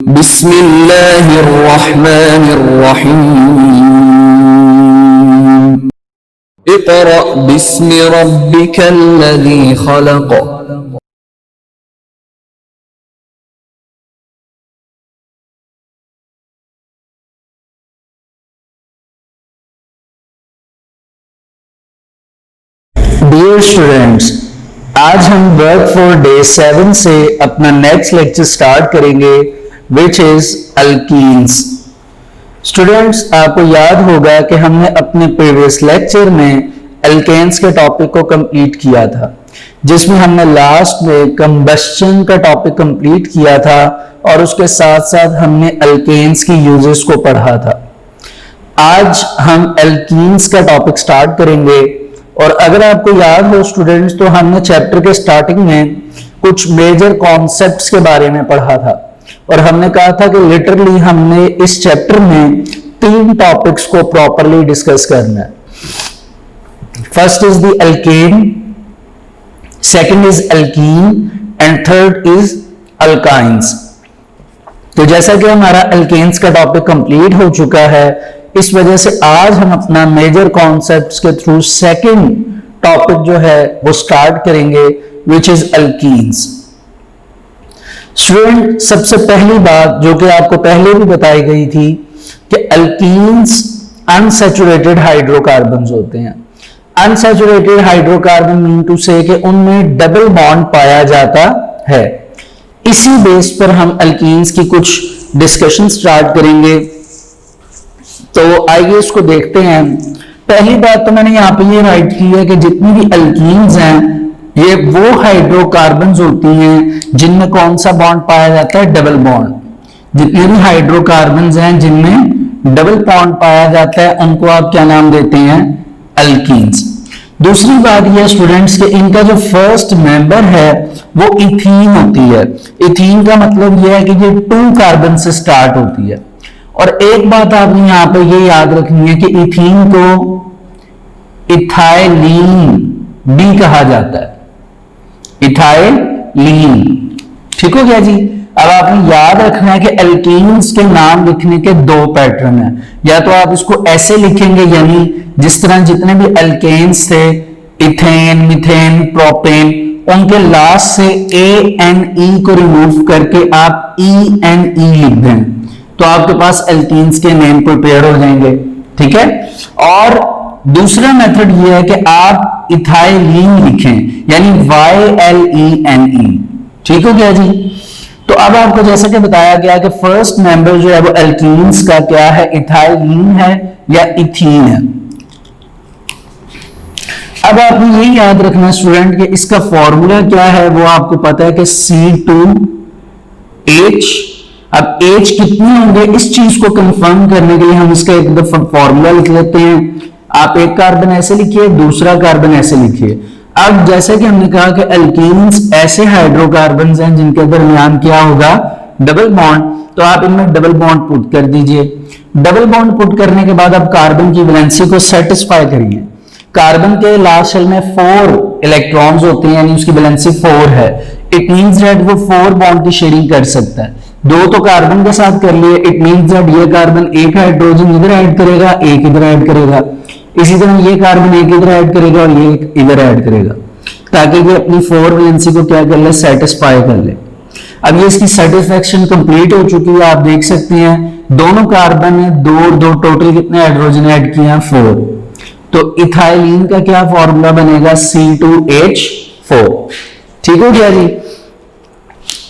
बिस्मिल्लाहिर्रहमानिर्रहीम। Iqra बिस्मि रब्बिकल्लज़ी खलक़। Dear students, आज हम वर्क फॉर डे 7 से अपना नेक्स्ट लेक्चर स्टार्ट करेंगे विच इज अल्कीन्स। स्टूडेंट्स, आपको याद होगा कि हमने अपने प्रीवियस लेक्चर में अल्केन्स के टॉपिक को कंप्लीट किया था, जिसमें हमने लास्ट में कंबस्चन का टॉपिक कंप्लीट किया था और उसके साथ साथ हमने अल्केन्स की यूजेस को पढ़ा था। आज हम अल्कीन्स का टॉपिक स्टार्ट करेंगे और अगर आपको याद हो स्टूडेंट्स, तो हमने चैप्टर के स्टार्टिंग में कुछ मेजर कॉन्सेप्ट्स के बारे में पढ़ा था और हमने कहा था कि लिटरली हमने इस चैप्टर में 3 टॉपिक्स को प्रॉपरली डिस्कस करना है। First is the alkane, second is alkyne and third is alkynes. तो जैसा कि हमारा अल्केन्स का टॉपिक कंप्लीट हो चुका है, इस वजह से आज हम अपना मेजर कॉन्सेप्ट्स के थ्रू सेकंड टॉपिक जो है वो स्टार्ट करेंगे विच इज अल्कीन्स। स्टूडेंट, सबसे पहली बात जो कि आपको पहले भी बताई गई थी कि अल्कीन्स अनसैचुरेटेड हाइड्रोकार्बन्स होते हैं। अनसैचुरेटेड हाइड्रोकार्बन मीन टू से कि उनमें डबल बॉन्ड पाया जाता है। इसी बेस पर हम अल्कीन्स की कुछ डिस्कशन स्टार्ट करेंगे। तो आइए इसको देखते हैं। पहली बात तो मैंने यहां पे ये राइट की है कि जितनी भी अल्कीन्स हैं ये वो हाइड्रोकार्बन्स होती हैं जिनमें कौन सा बॉन्ड पाया जाता है, डबल बॉन्ड। जितने भी हाइड्रोकार्बन्स हैं जिनमें डबल बॉन्ड पाया जाता है उनको आप क्या नाम देते हैं, अल्कीन्स। दूसरी बात यह स्टूडेंट्स कि इनका जो फर्स्ट मेंबर है वो इथीन होती है। इथीन का मतलब यह है कि ये 2 कार्बन से स्टार्ट होती है। और एक बात आपने यहां पर ये याद रखनी है कि इथीन को इथाइलीन भी कहा जाता है। इथाइलीन, ठीक हो गया जी। अब आपने याद रखना है कि अल्कीन्स के नाम लिखने के 2 पैटर्न हैं। या तो आप इसको ऐसे लिखेंगे, यानी जिस तरह जितने भी अल्केन्स थे, इथेन, मीथेन, प्रोपेन, उनके लास्ट से ANE को रिमूव करके आप ENE लिख दें तो आपके पास अल्कीन्स के नेम प्रिपेयर हो जाएंगे, ठीक है। और दूसरा मेथड यह है कि आप इथाइलीन लिखें, यानी YLENE, ठीक हो गया जी। तो अब आपको जैसा कि बताया गया कि फर्स्ट मेंबर जो है वो अल्कीन्स का क्या है, इथाइलीन है या इथीन है। अब आपको यही याद रखना स्टूडेंट कि इसका फॉर्मूला क्या है, वो आपको पता है कि C2H। अब H कितने होंगे इस चीज को कंफर्म करने के लिए हम इसका एक दफा फॉर्मूला लिख लेते हैं। आप एक कार्बन ऐसे लिखिए, दूसरा कार्बन ऐसे लिखिए। अब जैसे कि हमने कहा कि अल्कीन्स ऐसे हाइड्रोकार्बन्स हैं जिनके दरमियान क्या होगा, डबल बॉन्ड, तो आप इनमें डबल बॉन्ड पुट कर दीजिए। डबल बॉन्ड पुट करने के बाद आप कार्बन की वैलेंसी को सेटिस्फाई करिए। कार्बन के लास्ट शेल में 4 इलेक्ट्रॉन्स होते हैं, यानी उसकी वैलेंसी 4 है। इट मींस दैट वो 4 बॉन्ड की शेयरिंग कर सकता है। 2 तो कार्बन के साथ कर लिए, इट मींस दैट ये कार्बन एक हाइड्रोजन इधर ऐड करेगा, एक इधर ऐड करेगा। इसी तरह ये कार्बन एक इधर ऐड करेगा और ये इधर ऐड करेगा, ताकि ये अपनी 4 वैलेंसी को क्या कर ले, सेटिस्फाई कर ले। अब ये इसकी सेटिस्फैक्शन कंप्लीट हो चुकी है। आप देख सकते हैं दोनों कार्बन में 2 टोटल कितने हाइड्रोजन ऐड किए हैं, 4। तो इथाइलीन का क्या फॉर्मूला बनेगा, C2H4, ठीक हो गया जी।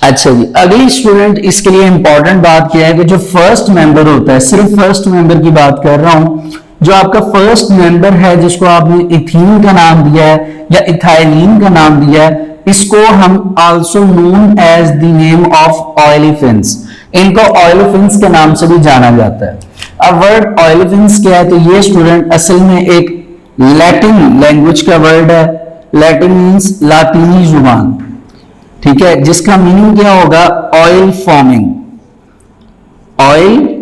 अच्छा जी, अगली स्टूडेंट इसके लिए इंपॉर्टेंट बात क्या है कि जो फर्स्ट मेंबर होता है, सिर्फ फर्स्ट मेंबर की बात कर रहा हूं, जो आपका फर्स्ट मेंबर है जिसको आपने इथीन का नाम दिया है या इथाइलीन का नाम दिया है, इसको हम also known as the name of olefins, इनको ऑयलिफिन्स के नाम से भी जाना जाता है। अब वर्ड ऑयलिफिन्स क्या है, तो ये स्टूडेंट असल में एक लैटिन लैंग्वेज का वर्ड है। लैटिन मीन्स लातीनी जुबान, ठीक है, जिसका मीनिंग क्या होगा, ऑयल फॉर्मिंग। ऑयल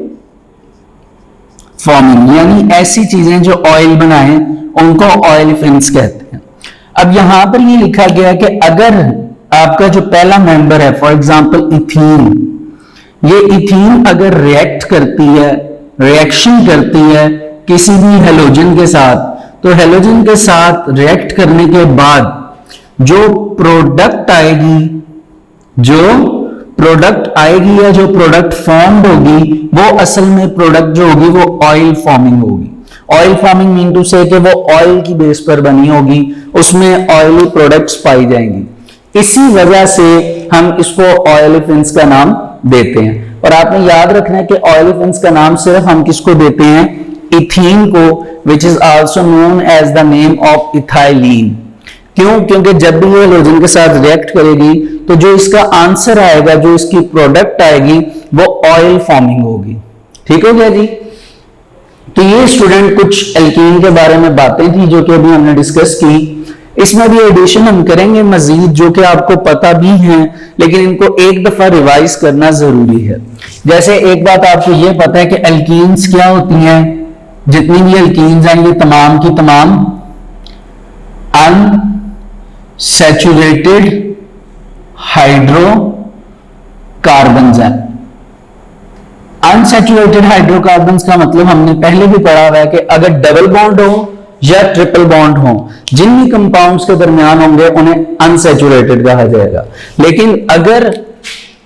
फॉर्मिंग यानी ऐसी चीजें जो ऑयल बनाए उनको ऑयलिफिन्स कहते हैं। अब यहां पर ये लिखा गया कि अगर आपका जो पहला मेंबर है, फॉर एग्जांपल इथीन, ये इथीन अगर रिएक्ट करती है, रिएक्शन करती है किसी भी हेलोजन के साथ, तो हेलोजन के साथ रिएक्ट करने के बाद जो प्रोडक्ट आएगी या जो प्रोडक्ट फॉर्म्ड होगी, वो असल में प्रोडक्ट जो होगी वो ऑयल फॉर्मिंग होगी। ऑयल फॉर्मिंग मीन टू से कि वो ऑयल की बेस पर बनी होगी, उसमें ऑयली प्रोडक्ट्स पाई जाएंगी। इसी वजह से हम इसको ऑयलेफिन्स का नाम देते हैं। और आपने याद रखना है कि ऑयलेफिन्स का नाम सिर्फ हम किसको देते हैं, इथीन को, which is also known as the name of ethylene. क्यों? क्योंकि जब भी ये हेलोजन के साथ रिएक्ट करेगी तो जो इसका आंसर आएगा, जो इसकी प्रोडक्ट आएगी, वो ऑयल फॉर्मिंग होगी। ठीक हो गया जी। तो ये स्टूडेंट कुछ एल्कीन के बारे में बातें थी जो कि अभी हमने डिस्कस की। इसमें भी एडिशन हम करेंगे मजीद, जो कि आपको पता भी हैं, लेकिन इनको एक दफा रिवाइज करना जरूरी है। जैसे एक बात आपको ये पता है कि एल्कीन्स क्या होती हैं, जितनी भी एल्कीन्स हैं ये तमाम की तमाम अनसैचुरेटेड हाइड्रोकार्बन्स हैं। अनसैचुरेटेड हाइड्रोकार्बन्स का मतलब हमने पहले भी पढ़ा हुआ है कि अगर डबल बॉन्ड हो या ट्रिपल बॉन्ड हो, जिन भी कंपाउंड्स के दरमियान होंगे उन्हें अनसैचुरेटेड कहा जाएगा। लेकिन अगर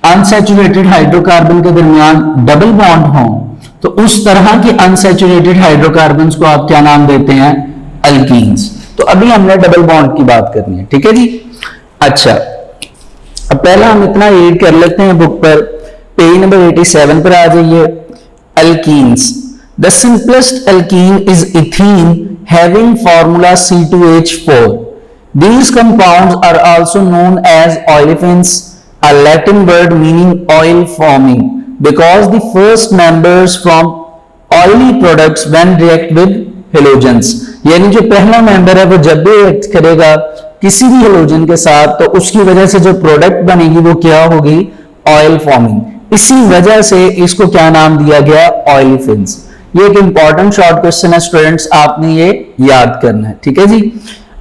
अनसैचुरेटेड हाइड्रोकार्बन के दरमियान डबल बॉन्ड हो तो उस तरह के अनसैचुरेटेड हाइड्रोकार्बन्स को आप क्या नाम देते हैं, अल्कीन्स। तो अभी हमने डबल बॉन्ड की बात करनी है, ठीक है जी। अच्छा, अब पहला हम इतना रीड कर लेते हैं बुक पर, पेज नंबर 87 पर आ जाइए। Alkenes, the simplest alkene is ethene having formula C2H4. These compounds are also known as olefins, a Latin word meaning oil forming, because the first members from oily products when react with halogens. यानी जो पहला member है वो जब भी react करेगा किसी भी हेलोजन के साथ तो उसकी वजह से जो प्रोडक्ट बनेगी वो क्या होगी, ऑयल फॉर्मिंग। इसी वजह से इसको क्या नाम दिया गया, ऑयलिफिन्स। ये एक इंपॉर्टेंट शॉर्ट क्वेश्चन है स्टूडेंट्स, आपने ये याद करना है, ठीक है जी।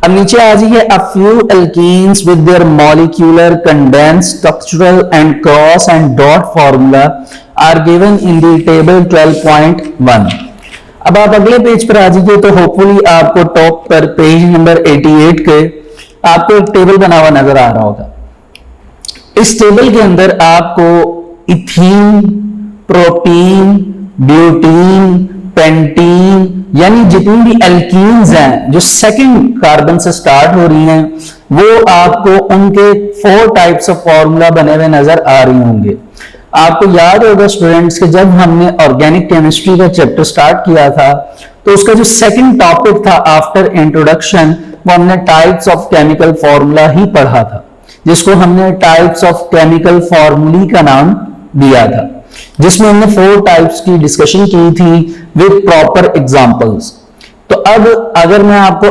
अब नीचे आ जाइए, a few alkenes with their molecular condense structural and cross and dot formula are given in the table 12.1। अब आप अगले पेज पर आ जाइए तो होपफुली आपको टॉप पर पेज नंबर 88 के आपको एक टेबल बना हुआ नजर आ रहा होगा। इस टेबल के अंदर आपको इथीन, प्रोपीन, ब्यूटीन, पेंटीन यानी जितनी भी एल्कीन्स हैं जो सेकंड कार्बन से स्टार्ट हो रही हैं, वो आपको उनके 4 टाइप्स ऑफ फॉर्मूला बने हुए नजर आ रही होंगे। आपको याद होगा स्टूडेंट्स कि जब हमने ऑर्गेनिक केमिस्ट्री का चैप्टर स्टार्ट किया था तो उसका जो सेकंड टॉपिक था आफ्टर इंट्रोडक्शन, वो हमने टाइप्स ऑफ केमिकल फॉर्मूला ही पढ़ा था, जिसको हमने टाइप्स ऑफ केमिकल फॉर्मूली का नाम दिया था, जिसमें हमने 4 टाइप्स की डिस्कशन की थी विद प्रॉपर एग्जांपल्स। तो अब अगर मैं आपको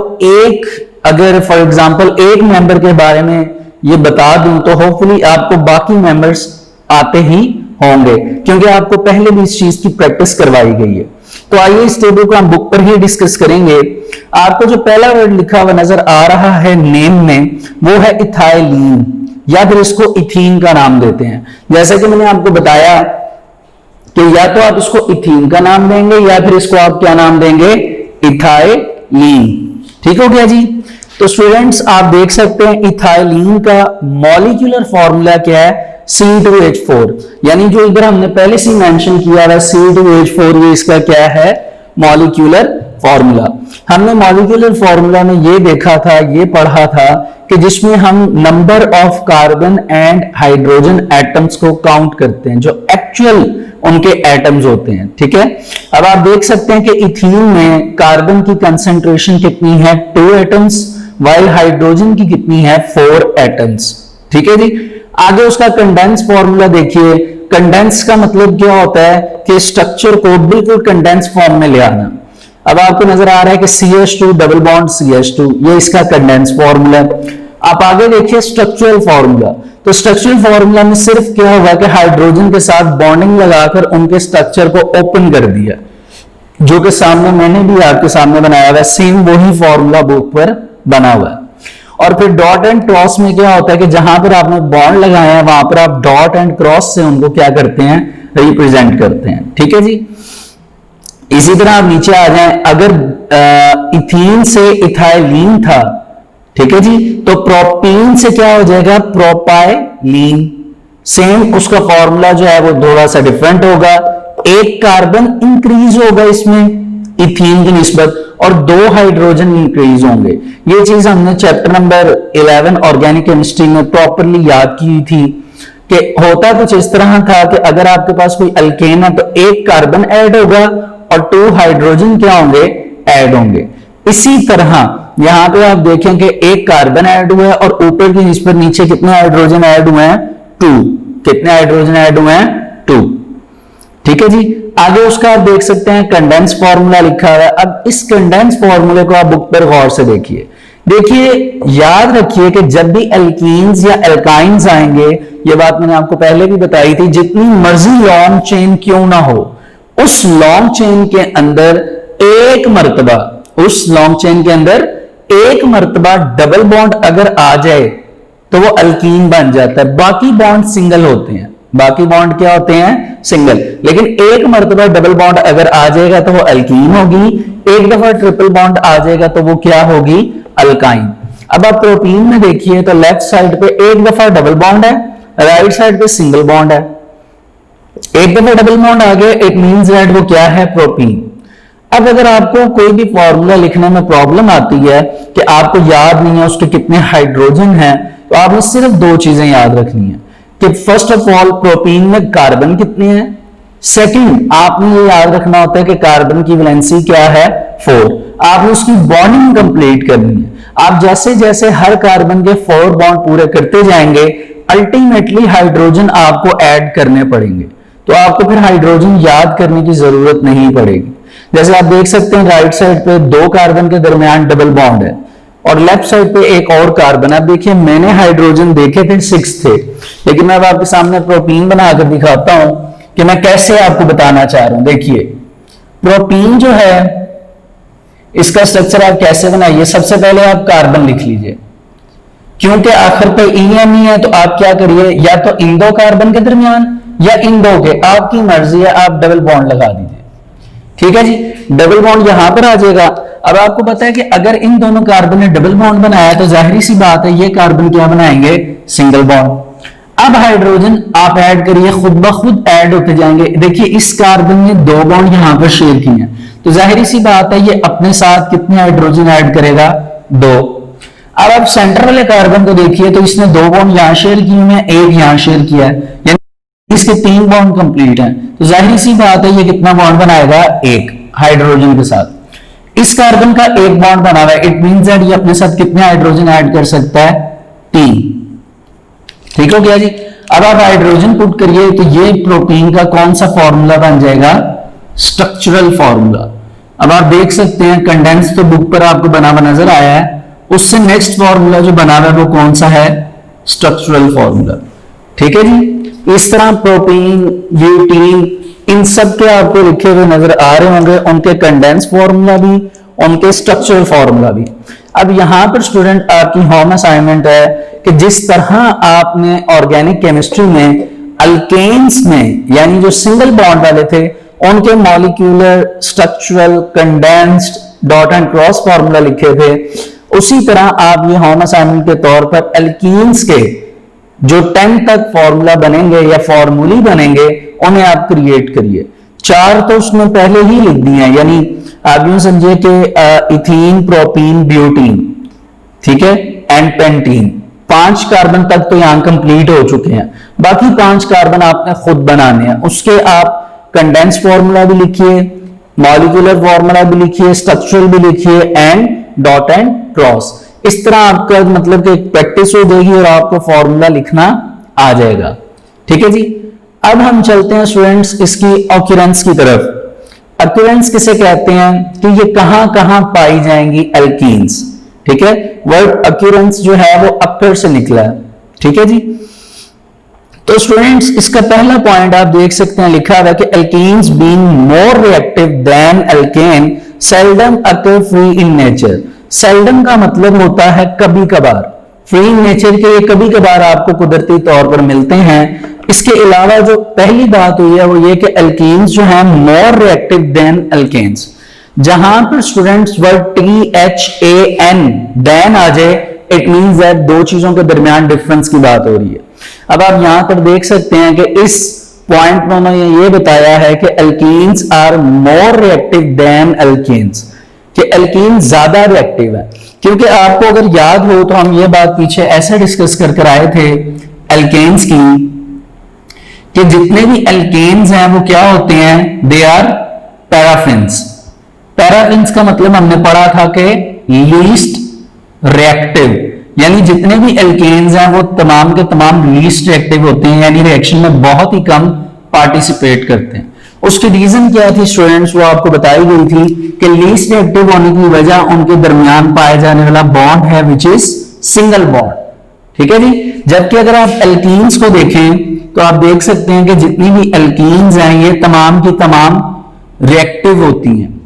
अगर फॉर एग्जांपल एक मेंबर के बारे में ये बता दूं तो होपफुली आपको बाकी मेंबर्स आते ही होंगे, क्योंकि आपको पहले भी इस चीज की प्रैक्टिस करवाई गई है। तो आइए इस टेबल को हम बुक पर ही डिस्कस करेंगे। आपको जो पहला वर्ड लिखा हुआ नजर आ रहा है नेम में, वो है इथाइलिन, या फिर इसको इथीन का नाम देते हैं। जैसा कि मैंने आपको बताया कि या तो आप इसको इथीन का नाम देंगे या फिर इसको आप क्या नाम देंगे, इथाइलिन। ठीक हो गया जी। तो स्टूडेंट्स आप देख सकते हैं इथाइलिन का मॉलिक्यूलर फॉर्मूला क्या है, C2H4। यानी जो इधर हमने पहले से मेंशन किया है C2H4, ये इसका क्या है, मॉलिक्यूलर फॉर्मूला। हमने मॉलिक्यूलर फॉर्मूला में ये देखा था, ये पढ़ा था कि जिसमें हम number of carbon and hydrogen atoms को काउंट करते हैं, जो एक्चुअल उनके एटम्स होते हैं। ठीक है, अब आप देख सकते हैं कि इथीन में कार्बन की कंसंट्रेशन कितनी है, 2 एटम्स, वाइल हाइड्रोजन की कितनी है, 4 एटम्स। ठीक है जी। आगे उसका कंडेंस फॉर्मूला देखिए। कंडेंस का मतलब क्या होता है कि स्ट्रक्चर को बिल्कुल कंडेंस फॉर्म में ले आना। अब आपको नजर आ रहा है कि CH2 डबल बॉन्ड CH2, ये इसका कंडेंस फॉर्मूला। आप आगे देखिए स्ट्रक्चरल फॉर्मूला। तो स्ट्रक्चरल फॉर्मूला में सिर्फ क्या हुआ कि हाइड्रोजन के साथ बॉन्डिंग लगाकर उनके स्ट्रक्चर को ओपन कर दिया, जो कि सामने मैंने भी आपके सामने बनाया हुआ है, सेम वही फॉर्मूला बुक पर बना हुआ है। और फिर डॉट एंड क्रॉस में क्या होता है कि जहां पर आपने बॉन्ड लगाया है वहां पर आप डॉट एंड क्रॉस से उनको क्या करते हैं, रिप्रेजेंट करते हैं। ठीक है जी। इसी तरह आप नीचे आ जाएं, अगर इथीन से इथाइलीन था, ठीक है जी, तो प्रोपीन से क्या हो जाएगा, प्रोपाइलीन। सेम उसका फॉर्मूला जो है वो थोड़ा सा डिफरेंट होगा, एक कार्बन इंक्रीज होगा इसमें इथीन की निस्बत और 2 हाइड्रोजन इंक्रीज होंगे। ये चीज हमने चैप्टर नंबर 11 ऑर्गेनिक केमिस्ट्री में प्रॉपरली याद की थी कि होता कुछ इस तरह था कि अगर आपके पास कोई अल्केन है तो एक कार्बन ऐड होगा और 2 हाइड्रोजन क्या होंगे, ऐड होंगे। इसी तरह यहां पे आप देखें कि एक कार्बन ऐड हुआ है और ऊपर की निस्बत नीचे कितने हाइड्रोजन ऐड हुए हैं, 2। कितने हाइड्रोजन ऐड हुए हैं, 2। ठीक है जी। आगे उसका आप देख सकते हैं कंडेंस फॉर्मूला लिखा हुआ है। अब इस कंडेंस फॉर्मूले को आप बुक पर गौर से देखिए। देखिए, याद रखिए कि जब भी एल्कीन्स या एल्काइंस आएंगे, ये बात मैंने आपको पहले भी बताई थी, जितनी मर्जी लॉन्ग चेन क्यों ना हो, उस लॉन्ग चेन के अंदर एक मर्तबा, उस लॉन्ग चेन के अंदर एक मर्तबा डबल बॉन्ड अगर आ जाए तो वो अल्कीन बन जाता है। बाकी बॉन्ड सिंगल होते हैं, बाकी बॉन्ड क्या होते हैं, सिंगल। लेकिन एक मर्तबा डबल बॉन्ड अगर आ जाएगा तो वो अल्कीन होगी, एक दफा ट्रिपल बॉन्ड आ जाएगा तो वो क्या होगी, अल्काइन। अब आप प्रोटीन में देखिए तो लेफ्ट साइड पे एक दफा डबल बॉन्ड है, राइट साइड पे सिंगल बॉन्ड है। एक दफा डबल बॉन्ड आ गया, इट मींस दैट वो क्या है, प्रोटीन। अब अगर आपको कोई भी फॉर्मूला लिखने में प्रॉब्लम आती है कि आपको याद नहीं है उसके कितने हाइड्रोजन हैं, तो आपने सिर्फ 2 चीजें याद रखनी है कि फर्स्ट ऑफ ऑल प्रोटीन में कार्बन कितने हैं, सेकंड आपने ये याद रखना होता है कि कार्बन की वैलेंसी क्या है, 4। आपने उसकी बॉन्डिंग कंप्लीट करनी है। आप जैसे जैसे हर कार्बन के 4 बॉन्ड पूरे करते जाएंगे, अल्टीमेटली हाइड्रोजन आपको ऐड करने पड़ेंगे, तो आपको फिर हाइड्रोजन याद करने की जरूरत नहीं पड़ेगी। जैसे आप देख सकते हैं राइट साइड पे 2 कार्बन के दरमियान डबल बॉन्ड है और लेफ्ट साइड पे एक और कार्बन है। देखिए, मैंने हाइड्रोजन देखे थे 6 थे, लेकिन मैं अब आपके सामने प्रोटीन बनाकर दिखाता हूं कि मैं कैसे आपको बताना चाह रहा हूं। देखिए, प्रोटीन जो है इसका स्ट्रक्चर आप कैसे बनाइए, सबसे पहले आप कार्बन लिख लीजिए, क्योंकि आखिर पे EN है तो आप क्या करिए, या तो इन 2 कार्बन के दरमियान या इन 2 के, आपकी मर्जी है, आप डबल बॉन्ड लगा दीजिए। ठीक है जी, डबल बॉन्ड यहां पर आ जाएगा। अब आपको पता है कि अगर इन दोनों कार्बन ने डबल बॉन्ड बनाया तो जाहिर सी बात है ये कार्बन क्या बनाएंगे, सिंगल बॉन्ड। अब हाइड्रोजन आप ऐड करिए, खुद ब खुद ऐड होते जाएंगे। देखिए, इस कार्बन ने 2 बॉन्ड यहां पर शेयर किए हैं, तो जाहिर सी बात है ये अपने साथ कितने हाइड्रोजन ऐड करेगा, 2। अब आप सेंटर वाले कार्बन को देखिए तो इसने 2 बॉन्ड यहां शेयर किए हैं, एक यहां शेयर किया है, यानी इसके 3 बॉन्ड कंप्लीट हैं। तो जाहिर सी बात है ये कितना बॉन्ड बनाएगा, 1 हाइड्रोजन के साथ। इस कार्बन का 1 बॉन्ड बना हुआ है, इट मींस दैट ये अपने साथ कितने हाइड्रोजन ऐड कर सकता है, 3। ठीक हो गया जी। अब आप हाइड्रोजन पुट करिए तो ये प्रोटीन का कौन सा फॉर्मूला बन जाएगा, स्ट्रक्चरल फॉर्मूला। अब आप देख सकते हैं कंडेंस तो बुक पर आपको बना हुआ नजर आया है, उससे नेक्स्ट फॉर्मूला जो बना हुआ है वो कौन सा है, स्ट्रक्चरल फॉर्मूला। ठीक है जी। इस तरह प्रोटीन, ब्यूटीन, इन सब के आपको लिखे हुए नजर आ रहे होंगे, उनके कंडेंस फॉर्मूला भी, उनके स्ट्रक्चरल फॉर्मूला भी। अब यहां पर स्टूडेंट आपकी होम असाइनमेंट है कि जिस तरह आपने ऑर्गेनिक केमिस्ट्री में अल्केन्स में, यानी जो सिंगल बॉन्ड वाले थे, उनके molecular, structural, condensed, dot and cross formula लिखे थे, उसी तरह आप ये होम असाइनमेंट के तौर पर एल्कीन्स के जो 10 तक फॉर्मूला बनेंगे या फॉर्मूली बनेंगे उन्हें आप क्रिएट करिए। 4 तो उसमें पहले ही लिख दिए हैं, यानी आप यूं समझिए कि इथीन, प्रोपीन, ब्यूटीन, ठीक है, एंड पेंटीन। 5 कार्बन तक तो यहां कंप्लीट हो चुके हैं, बाकी 5 कार्बन आपने खुद बनाने हैं। उसके आप कंडेंस फॉर्मूला भी लिखिए, मॉलिक्यूलर फॉर्मूला भी लिखिए, स्ट्रक्चरल भी लिखिए, एंड डॉट एंड क्रॉस। इस तरह आपका मतलब कि प्रैक्टिस हो जाएगी और आपको फॉर्मूला लिखना आ जाएगा। ठीक है जी। अब हम चलते हैं स्टूडेंट्स इसकी ऑक्यूरेंस की तरफ। ऑक्यूरेंस किसे कहते हैं कि ये कहां कहां पाई जाएंगी, एल्कीन्स। ठीक है, वर्ड ऑक्यूरेंस जो है वो अक्कर से निकला है। ठीक है जी। तो स्टूडेंट्स इसका पहला पॉइंट आप देख सकते हैं, लिखा हुआ है कि alkenes being more reactive than alkane seldom occur free in nature. Seldom का मतलब होता है कभी कभार, फ्री इन नेचर के ये कभी कभार आपको कुदरती तौर पर मिलते हैं। इसके अलावा जो पहली बात हुई है वो ये कि एल्कीन्स जो है मोर रिएक्टिव देन एल्केन्स। जहां पर स्टूडेंट्स वर्ड THAN देन आ जाए, इट मींस दैट दो चीजों के दरमियान डिफरेंस की बात हो रही है। अब आप यहां पर देख सकते हैं कि इस पॉइंट में उन्होंने ये बताया है कि alkenes are more reactive than alkanes, कि एल्कीन ज्यादा रिएक्टिव है। क्योंकि आपको अगर याद हो तो हम ये बात पीछे ऐसे डिस्कस कर आए थे एल्केन्स की, कि जितने भी एल्केन्स हैं वो क्या होते हैं, दे आर पैराफिन्स। पैराफिन्स का मतलब हमने पढ़ा था कि लीस्ट रिएक्टिव, यानी जितने भी एल्केन्स हैं वो तमाम के तमाम लीस्ट रिएक्टिव होते हैं, यानी रिएक्शन में बहुत ही कम पार्टिसिपेट करते हैं। उसकी रीजन क्या थी स्टूडेंट्स, वो आपको बताई गई थी कि लीस्ट रिएक्टिव होने की वजह उनके दरमियान पाया जाने वाला बॉन्ड है विच इज सिंगल बॉन्ड। ठीक है जी। जबकि अगर आप एल्कीन्स को देखें तो आप देख सकते हैं कि जितनी भी एल्कीन्स हैं ये तमाम की तमाम रिएक्टिव होती हैं।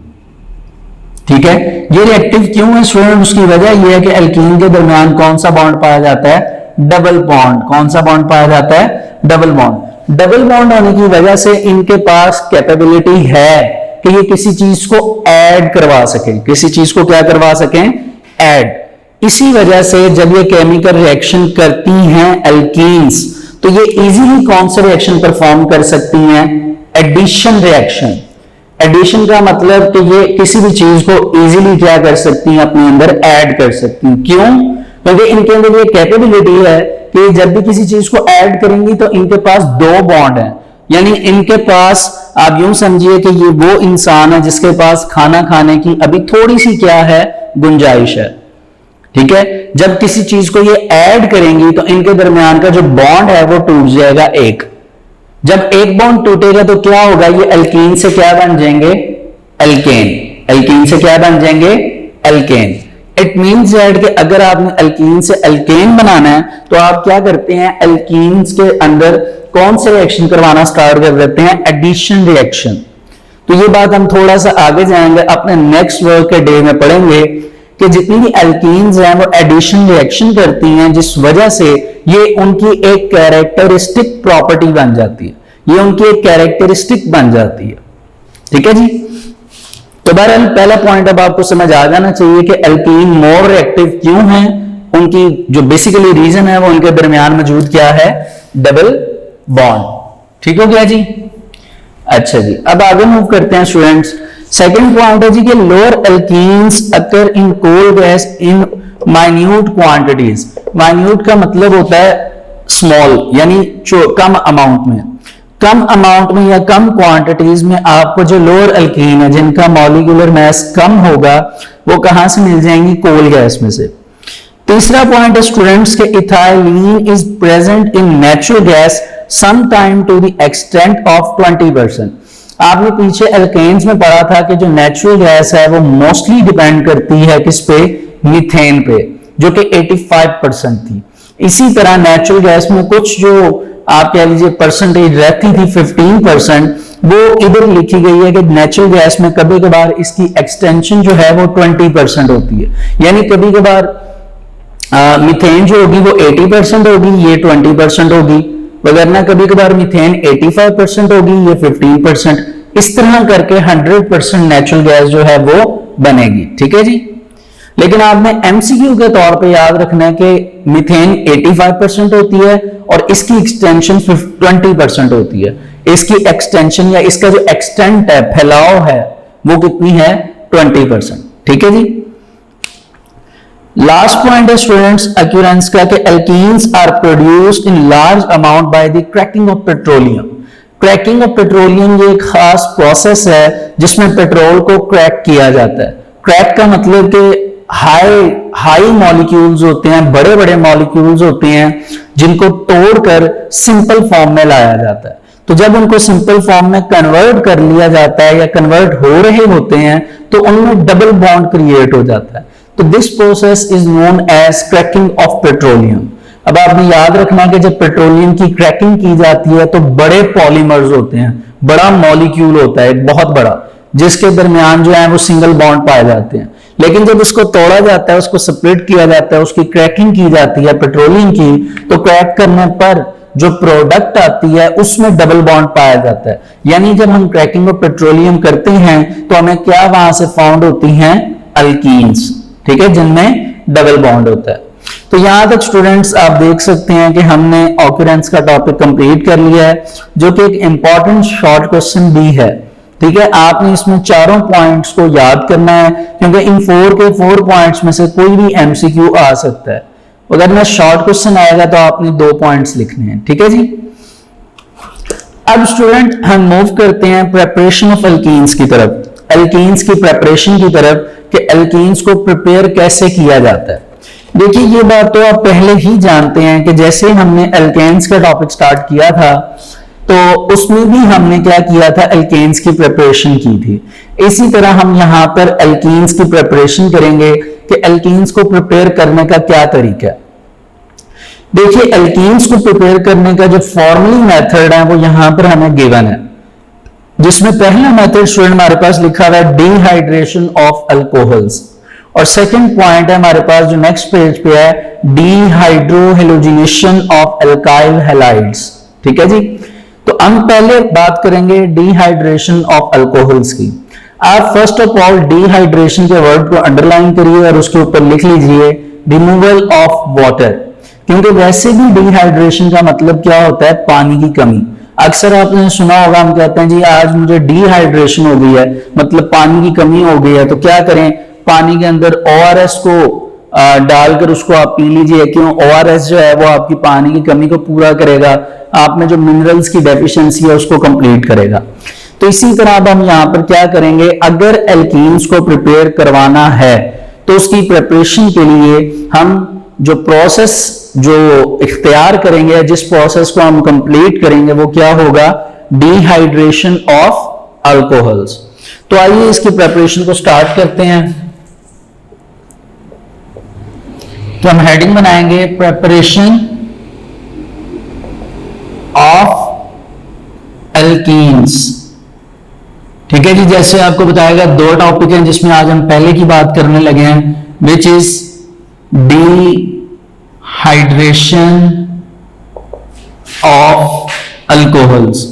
ठीक है, ये रिएक्टिव क्यों है स्टूडेंट, उसकी वजह यह है कि एल्कीन के दरमियान कौन सा बॉन्ड पाया जाता है, डबल बॉन्ड। कौन सा बॉन्ड पाया जाता है, डबल बॉन्ड। डबल बॉन्ड होने की वजह से इनके पास कैपेबिलिटी है कि ये किसी चीज को ऐड करवा सकें, किसी चीज को क्या करवा सकें, ऐड। इसी वजह से जब ये केमिकल रिएक्शन करती हैं एल्कीन्स, तो ये इजीली कौन सा रिएक्शन परफॉर्म कर सकती हैं, एडिशन रिएक्शन। एडिशन का मतलब कि ये किसी भी चीज को इजीली क्या कर सकती हैं, अपने अंदर ऐड कर सकती हैं। क्यों, क्योंकि इनके अंदर ये कैपेबिलिटी है कि जब भी किसी चीज को ऐड करेंगी तो इनके पास दो बॉन्ड हैं, यानी इनके पास आप यूं समझिए कि ये वो इंसान है जिसके पास खाना खाने की अभी थोड़ी सी क्या है, गुंजाइश है। ठीक है, जब किसी चीज को ये ऐड करेंगी तो इनके दरमियान का जो बॉन्ड है वो टूट जाएगा एक। जब एक बॉन्ड टूटेगा तो क्या होगा, ये एल्कीन से क्या बन जाएंगे, एल्केन। एल्कीन से क्या बन जाएंगे, एल्केन। इट मींस दैट कि अगर आपने एल्कीन से एल्केन बनाना है तो आप क्या करते हैं, एल्कीन्स के अंदर कौन से रिएक्शन करवाना स्टार्ट कर देते हैं, एडिशन रिएक्शन। तो ये बात हम थोड़ा सा आगे जाएंगे, अपने नेक्स्ट वर्क के डे में पढ़ेंगे कि जितनी भी एल्कीन्स हैं वो एडिशन रिएक्शन करती हैं, जिस वजह से ये उनकी एक कैरेक्टरिस्टिक प्रॉपर्टी बन जाती है, ये उनकी एक कैरेक्टरिस्टिक बन जाती है। ठीक है जी। तो बहरहाल पहला पॉइंट अब आपको समझ आ जाना चाहिए कि एल्कीन मोर रिएक्टिव क्यों है, उनकी जो बेसिकली रीजन है वो उनके दरमियान मौजूद क्या है, डबल बॉन्ड। ठीक हो गया जी। अच्छा जी, अब आगे मूव करते हैं स्टूडेंट्स। सेकंड पॉइंट है जी कि lower alkenes occur in coal gas in minute quantities. Minute का मतलब होता है स्मॉल, यानी कम अमाउंट में। कम अमाउंट में या कम क्वांटिटीज में आपको जो लोअर एल्कीन है जिनका मॉलिक्यूलर मास कम होगा वो कहां से मिल जाएंगी, कोल गैस में से। तीसरा पॉइंट है स्टूडेंट्स के ethylene is present in natural gas some time to the extent of 20%। आपने पीछे एल्केन्स में पढ़ा था कि जो नेचुरल गैस है वो मोस्टली डिपेंड करती है किस पे, मीथेन पे, जो कि 85% थी। इसी तरह नेचुरल गैस में कुछ जो आप कह लीजिए परसेंटेज रहती थी 15%, वो इधर लिखी गई है कि नेचुरल गैस में कभी कभार इसकी एक्सटेंशन जो है वो 20% होती है, यानी कभी कभार मीथेन जो होगी वो 80% होगी, ये 20% होगी, वगरना कभी कभार मीथेन 85% होगी, ये 15%। इस तरह करके 100% नेचुरल गैस जो है वो बनेगी। ठीक है जी। लेकिन आपने एमसीक्यू के तौर पे याद रखना है कि मीथेन 85% होती है और इसकी एक्सटेंशन 20% होती है। इसकी एक्सटेंशन या इसका जो एक्सटेंट है, फैलाव है, वो कितनी है, 20%। ठीक है जी। लास्ट पॉइंट है स्टूडेंट्स अक्यूरेंस का कि alkenes are produced in large amount by the cracking of petroleum. Cracking of petroleum ये एक खास प्रोसेस है जिसमें पेट्रोल को क्रैक किया जाता है। क्रैक का मतलब कि हाई मॉलिक्यूल्स होते हैं, बड़े बड़े मॉलिक्यूल्स होते हैं जिनको तोड़कर सिंपल फॉर्म में लाया जाता है। तो जब उनको सिंपल फॉर्म में कन्वर्ट कर लिया जाता है या कन्वर्ट हो रहे होते हैं तो उनमें डबल बॉन्ड क्रिएट हो जाता है। तो this process is known as cracking of petroleum. अब आपने याद रखना कि जब पेट्रोलियम की क्रैकिंग की जाती है तो बड़े पॉलीमर्स होते हैं, बड़ा मॉलिक्यूल होता है बहुत बड़ा, जिसके दरमियान जो है वो सिंगल बॉन्ड पाए जाते हैं। लेकिन जब उसको तोड़ा जाता है, उसको सेपरेट किया जाता है, उसकी क्रैकिंग की जाती है पेट्रोलियम की, तो क्रैक करने पर जो प्रोडक्ट आती है उसमें डबल बॉन्ड पाया जाता है। यानी जब हम क्रैकिंग ऑफ पेट्रोलियम करते हैं तो हमें क्या वहां से फाउंड होती हैं, अल्कीन्स, ठीक है, जिनमें डबल बॉन्ड होता है। तो यहां तक स्टूडेंट्स आप देख सकते हैं कि हमने ऑक्यूरेंस का टॉपिक कंप्लीट कर लिया है, जो कि एक इंपॉर्टेंट शॉर्ट क्वेश्चन भी है, ठीक है। आपने इसमें चारों पॉइंट्स को याद करना है, क्योंकि इन 4 के 4 पॉइंट्स में से कोई भी एमसीक्यू आ सकता है। अगर मैं शॉर्ट क्वेश्चन आएगा तो आपने 2 पॉइंट्स लिखने हैं, ठीक है जी। अब स्टूडेंट हम मूव करते हैं प्रिपरेशन ऑफ एल्कीन्स की तरफ, एल्कीन्स की प्रिपरेशन की तरफ, कि एल्कीन्स को प्रिपेयर कैसे किया जाता है। देखिए ये बात तो आप पहले ही जानते हैं कि जैसे हमने एल्केन्स का टॉपिक स्टार्ट किया था तो उसमें भी हमने क्या किया था, एल्केन्स की प्रिपरेशन की थी। इसी तरह हम यहां पर एल्कीन्स की प्रिपरेशन करेंगे कि एल्कीन्स को प्रिपेयर करने का क्या तरीका है। देखिए एल्कीन्स को प्रिपेयर करने का जो फॉर्मली मेथड है वो यहां पर हमें गिवन है, जिसमें पहला मेथड स्टूडेंट हमारे पास लिखा हुआ है डिहाइड्रेशन ऑफ अल्कोहल्स, और सेकंड पॉइंट है हमारे पास जो नेक्स्ट पेज पे है, डिहाइड्रोहेलोजिनेशन ऑफ एल्काइल हैलाइड्स, ठीक है जी। तो हम पहले बात करेंगे डिहाइड्रेशन ऑफ अल्कोहल्स की। आप फर्स्ट ऑफ ऑल डिहाइड्रेशन के वर्ड को अंडरलाइन करिए और उसके ऊपर लिख लीजिए रिमूवल ऑफ वाटर, क्योंकि वैसे भी डिहाइड्रेशन का मतलब क्या होता है, पानी की कमी। अक्सर आपने सुना होगा हम कहते हैं जी आज मुझे डिहाइड्रेशन हो गई है, मतलब पानी की कमी हो गई है, तो क्या करें, पानी के अंदर ORS को डालकर उसको आप पी लीजिए। क्यों, ORS जो है वो आपकी पानी की कमी को पूरा करेगा, आप में जो मिनरल्स की डेफिशिएंसी है उसको कंप्लीट करेगा। तो इसी तरह अब हम यहाँ पर क्या करेंगे, अगर एल्कीन्स को प्रिपेयर करवाना है तो उसकी प्रिपरेशन के लिए हम जो प्रोसेस जो इख्तियार करेंगे, जिस प्रोसेस को हम कंप्लीट करेंगे वो क्या होगा, डिहाइड्रेशन ऑफ अल्कोहल्स। तो आइए इसकी प्रिपरेशन को स्टार्ट करते हैं। तो हम हेडिंग बनाएंगे प्रिपरेशन ऑफ एल्कीन्स, ठीक है जी। जैसे आपको बताया गया 2 टॉपिक हैं जिसमें आज हम पहले की बात करने लगे हैं, which is dehydration of alcohols.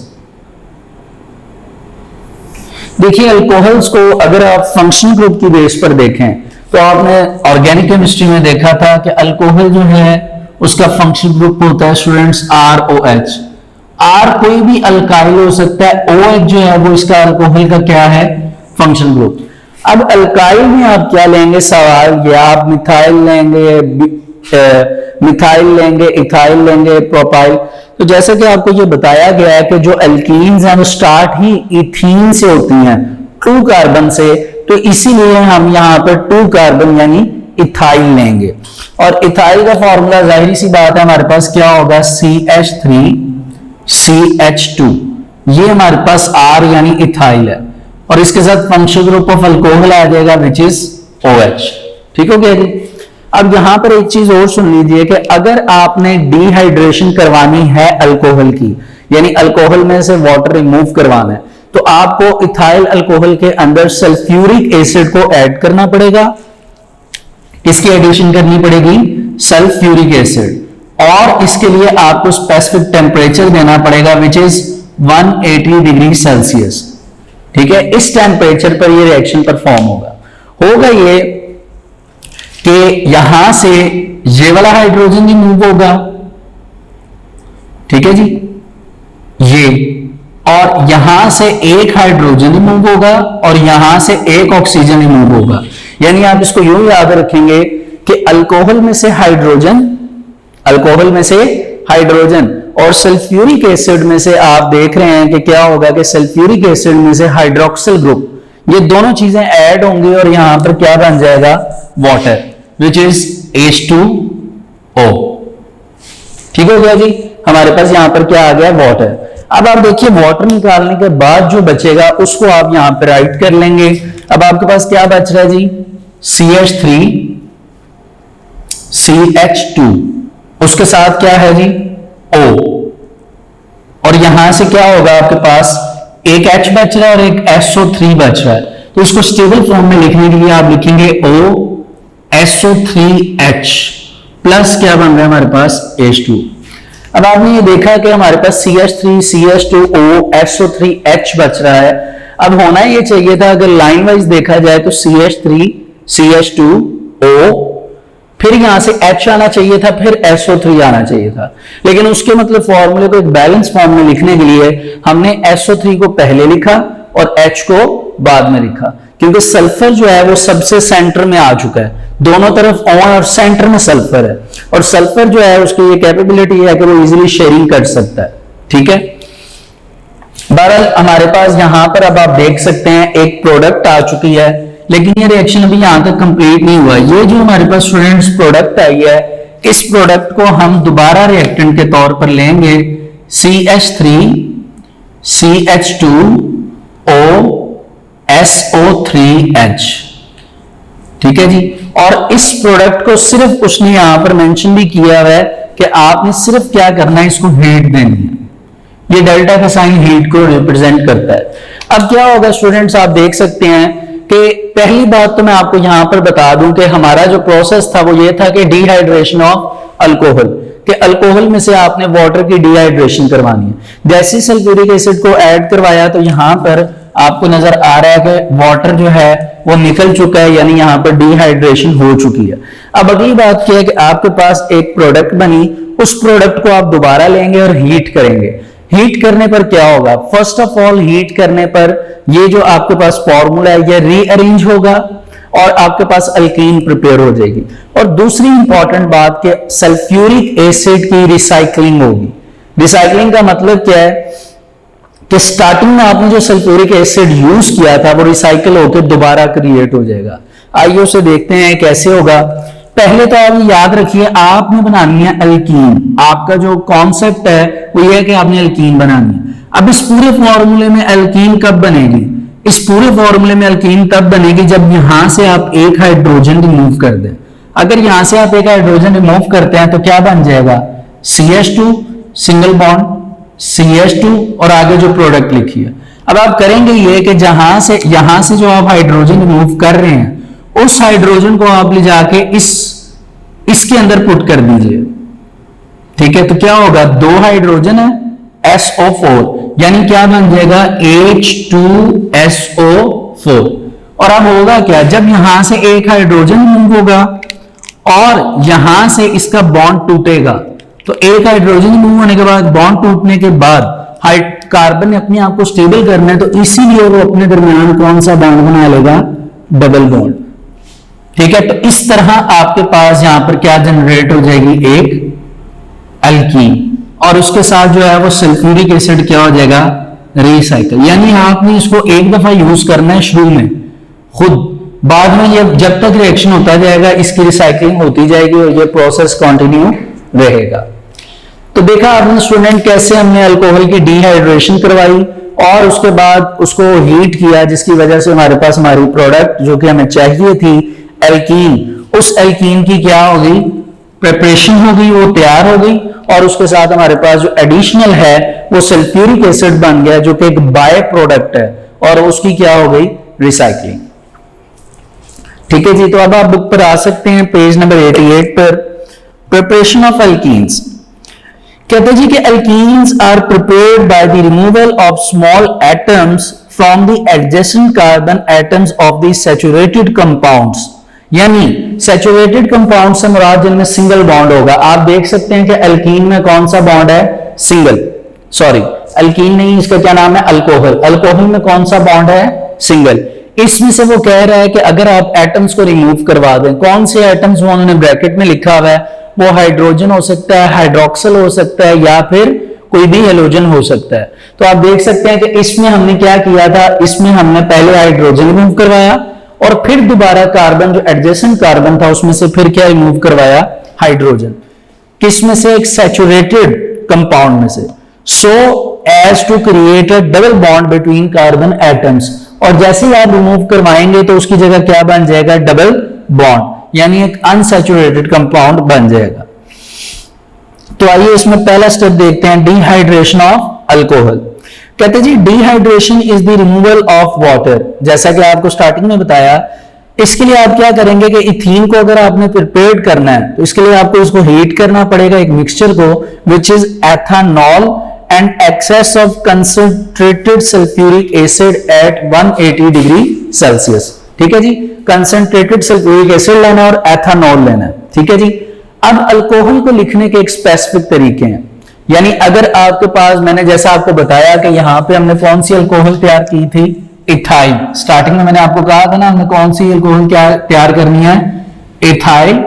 देखिए अल्कोहल्स को अगर आप फंक्शनल ग्रुप की बेस पर देखें तो आपने ऑर्गेनिक केमिस्ट्री में देखा था कि अल्कोहल जो है उसका फंक्शनल ग्रुप होता है स्टूडेंट्स ROH। R कोई भी अल्काइल हो सकता है, OH जो है वो इसका अल्कोहल का क्या है, फंक्शनल ग्रुप। अब अल्काइल में आप क्या लेंगे, सवाल ये आप मिथाइल लेंगे, इथाइल लेंगे, प्रोपाइल। तो जैसे कि आपको ये बताया गया है कि जो एल्कीन्स हैं वो स्टार्ट ही इथीन से होती हैं, 2 कार्बन से, तो इसीलिए हम यहां पर 2 कार्बन यानी इथाइल लेंगे। और इथाइल का फॉर्मूला जाहिर सी बात है हमारे पास क्या होगा, CH3CH2, ये हमारे पास R यानी इथाइल है, और इसके साथ फंक्शनल ग्रुप ऑफ अल्कोहल आ जाएगा विच इज OH, ठीक हो गया जी। अब यहां पर एक चीज और सुन लीजिए कि अगर आपने डिहाइड्रेशन करवानी है अल्कोहल की, यानी अल्कोहल में से वाटर रिमूव करवाना है, तो आपको इथाइल अल्कोहल के अंदर सल्फ्यूरिक एसिड को ऐड करना पड़ेगा। किसकी एडिशन करनी पड़ेगी, सल्फ्यूरिक एसिड, और इसके लिए आपको स्पेसिफिक टेम्परेचर देना पड़ेगा विच इज 180 डिग्री सेल्सियस, ठीक है। इस टेम्परेचर पर ये रिएक्शन परफॉर्म होगा ये कि यहां से ये वाला हाइड्रोजन रिमूव होगा, ठीक है जी, ये, और यहां से एक हाइड्रोजन रिमूव होगा और यहां से एक ऑक्सीजन रिमूव होगा। यानी आप इसको यूं याद रखेंगे कि अल्कोहल में से हाइड्रोजन और सल्फ्यूरिक एसिड में से आप देख रहे हैं कि क्या होगा कि सल्फ्यूरिक एसिड में से हाइड्रोक्सिल ग्रुप, ये दोनों चीजें ऐड होंगी और यहां पर क्या बन जाएगा, वाटर विच इज H2O, ठीक हो गया जी। हमारे पास यहां पर क्या आ गया, वाटर। अब आप देखिए वाटर निकालने के बाद जो बचेगा उसको आप यहां पर राइट कर लेंगे। अब आपके पास क्या बच रहा है जी, CH3CH2, उसके साथ क्या है जी, O, और यहां से क्या होगा आपके पास एक H बच रहा है और एक SO3 बच रहा है। तो इसको स्टेबल फॉर्म में लिखने के लिए आप लिखेंगे OSO3H प्लस क्या बन रहा है हमारे पास H2। अब आपने ये देखा कि हमारे पास CH3, CH2O, SO3H बच रहा है। अब होना ये चाहिए था, अगर लाइन वाइज देखा जाए तो CH3, CH2O, फिर यहां से H आना चाहिए था, फिर SO3 आना चाहिए था। लेकिन उसके मतलब फॉर्मूले को एक बैलेंस फॉर्म में लिखने के लिए हमने SO3 को पहले लिखा और H को बाद में लिखा, क्योंकि सल्फर जो है वो सबसे सेंटर में आ चुका है, दोनों तरफ O और सेंटर में सल्फर है, और सल्फर जो है उसकी ये कैपेबिलिटी है कि वो इजीली शेयरिंग कर सकता है। ठीक है, बहरहाल हमारे पास यहां पर अब आप देख सकते हैं एक प्रोडक्ट आ चुकी है, लेकिन ये रिएक्शन अभी यहां तक कंप्लीट नहीं हुआ। ये जो हमारे पास स्टूडेंट्स प्रोडक्ट आई है, इस प्रोडक्ट को हम दोबारा रिएक्टेंट के तौर पर लेंगे CH3, CH2O, SO3H। ठीक है जी, और इस प्रोडक्ट को सिर्फ उसने यहां पर मेंशन भी किया हुआ है कि आपने सिर्फ क्या करना है, इसको हीट देनी है। ये डेल्टा का साइन हीट को रिप्रेजेंट करता है। अब क्या होगा स्टूडेंट्स, आप देख सकते हैं कि पहली बात तो मैं आपको यहां पर बता दूं कि हमारा जो प्रोसेस था वो ये था कि डिहाइड्रेशन ऑफ अल्कोहल, कि अल्कोहल में से आपने वाटर की डिहाइड्रेशन करवानी है। जैसे सल्फ्यूरिक एसिड को ऐड करवाया तो यहां पर आपको नजर आ रहा है कि वाटर जो है वो निकल चुका है, यानी यहां पर डिहाइड्रेशन हो चुकी है। अब अगली बात क्या है कि आपके पास एक प्रोडक्ट बनी, उस प्रोडक्ट को आप दोबारा लेंगे और हीट करेंगे। हीट करने पर क्या होगा, फर्स्ट ऑफ ऑल हीट करने पर ये जो आपके पास फॉर्मूला है ये रीअरेंज होगा और आपके पास अल्कीन प्रिपेयर हो जाएगी। और दूसरी इंपॉर्टेंट बात कि सल्फ्यूरिक एसिड की रिसाइकलिंग होगी। रिसाइकलिंग का मतलब क्या है कि स्टार्टिंग में आपने जो सल्फ्यूरिक एसिड यूज किया था वो रिसाइकल होकर दोबारा क्रिएट हो जाएगा। आइए उसे देखते हैं कैसे होगा। पहले तो आप याद रखिए, आपने बनानी है अल्कीन। आपका जो कॉन्सेप्ट है वो ये है कि आपने अल्कीन बनानी है। अब इस पूरे फॉर्मूले में अल्कीन कब बनेगी, इस पूरे फॉर्मूले में अल्कीन तब बनेगी जब यहां से आप एक हाइड्रोजन रिमूव कर दें। अगर यहां से आप एक हाइड्रोजन रिमूव करते हैं तो क्या बन जाएगा, CH2 सिंगल बॉन्ड, CH2 और आगे जो प्रोडक्ट लिखी है। अब आप करेंगे ये कि यहां से जो आप हाइड्रोजन रिमूव कर रहे हैं उस हाइड्रोजन को आप ले जाके इसके अंदर पुट कर दीजिए। ठीक है, तो क्या होगा, दो हाइड्रोजन है SO4, यानी क्या बन जाएगा H2SO4। और अब होगा क्या, जब यहां से एक हाइड्रोजन रिमूव होगा और यहां से इसका बॉन्ड टूटेगा, तो एक हाइड्रोजन रिमूव होने के बाद बॉन्ड टूटने के बाद कार्बन ने अपने आप को स्टेबल करना है, तो इसीलिए वो अपने दरमियान कौन सा बॉन्ड बना लेगा, डबल बॉन्ड। ठीक है, तो इस तरह आपके पास यहां पर क्या जनरेट हो जाएगी, एक अल्कीन, और उसके साथ जो है वो सल्फ्यूरिक एसिड क्या हो जाएगा, रिसाइकल। यानी आपने इसको एक दफा यूज करना है शुरू में खुद, बाद में ये जब तक रिएक्शन होता जाएगा इसकी रिसाइकलिंग होती जाएगी और ये प्रोसेस कंटिन्यू रहेगा। तो देखा आपने स्टूडेंट कैसे हमने अल्कोहल की डिहाइड्रेशन करवाई और उसके बाद उसको हीट किया, जिसकी वजह से हमारे पास हमारी प्रोडक्ट जो कि हमें चाहिए थी एल्कीन, उस एल्कीन की क्या हो गई, प्रिपरेशन हो गई, वो तैयार हो गई, और उसके साथ हमारे पास जो एडिशनल है वो सल्फ्यूरिक एसिड बन गया जो कि एक बाय प्रोडक्ट है, और उसकी क्या हो गई, रिसाइकलिंग। ठीक है जी, तो अब आप बुक पर आ सकते हैं पेज नंबर 88 पर। प्रिपरेशन ऑफ एल्कीन्स कहते जी कि alkenes are prepared by the removal of small atoms from the adjacent carbon atoms of the saturated compounds. यानी सैचुरेटेड कंपाउंड से मुराद जिनमें सिंगल बॉन्ड होगा। आप देख सकते हैं कि एल्कीन में कौन सा बॉन्ड है, सिंगल, सॉरी एल्कीन नहीं, इसका क्या नाम है, अल्कोहल। अल्कोहल में कौन सा बॉन्ड है, सिंगल। इसमें से वो कह रहा है कि अगर आप एटम्स को रिमूव करवा दें, कौन से एटम्स, वो उन्होंने ब्रैकेट में लिखा हुआ है, वो हाइड्रोजन हो सकता है, हाइड्रोक्सिल हो सकता है, या फिर कोई भी हेलोजन हो सकता है। तो आप देख सकते हैं कि इसमें हमने क्या किया था, इसमें हमने पहले हाइड्रोजन रिमूव करवाया और फिर दोबारा कार्बन जो एडजेसेंट कार्बन था उसमें से फिर क्या रिमूव करवाया, हाइड्रोजन। किसमें से, एक सैचुरेटेड कंपाउंड में से, so as to create a double bond between carbon atoms. और जैसे ही आप रिमूव करवाएंगे तो उसकी जगह क्या बन जाएगा, डबल बॉन्ड, यानी एक अनसैचुरेटेड कंपाउंड बन जाएगा। तो आइए इसमें पहला स्टेप देखते हैं, डिहाइड्रेशन ऑफ अल्कोहल। कहते जी dehydration is the removal of water. जैसा कि आपको स्टार्टिंग में बताया, इसके लिए आप क्या करेंगे कि इथीन को अगर आपने प्रिपेयर करना है तो इसके लिए आपको इसको हीट करना पड़ेगा एक मिक्सचर को, which is ethanol and excess of concentrated sulphuric acid at 180 degree Celsius. ठीक है जी, कंसंट्रेटेड सल्फ्यूरिक एसिड लेना और एथानॉल लेना है। ठीक है जी। अब अल्कोहल को लिखने के एक स्पेसिफिक तरीके हैं, यानी अगर आपके पास, मैंने जैसा आपको बताया कि यहां पे हमने कौन सी अल्कोहल तैयार की थी, इथाइल। स्टार्टिंग में मैंने आपको कहा था ना हमने कौन सी अल्कोहल तैयार करनी है, इथाइल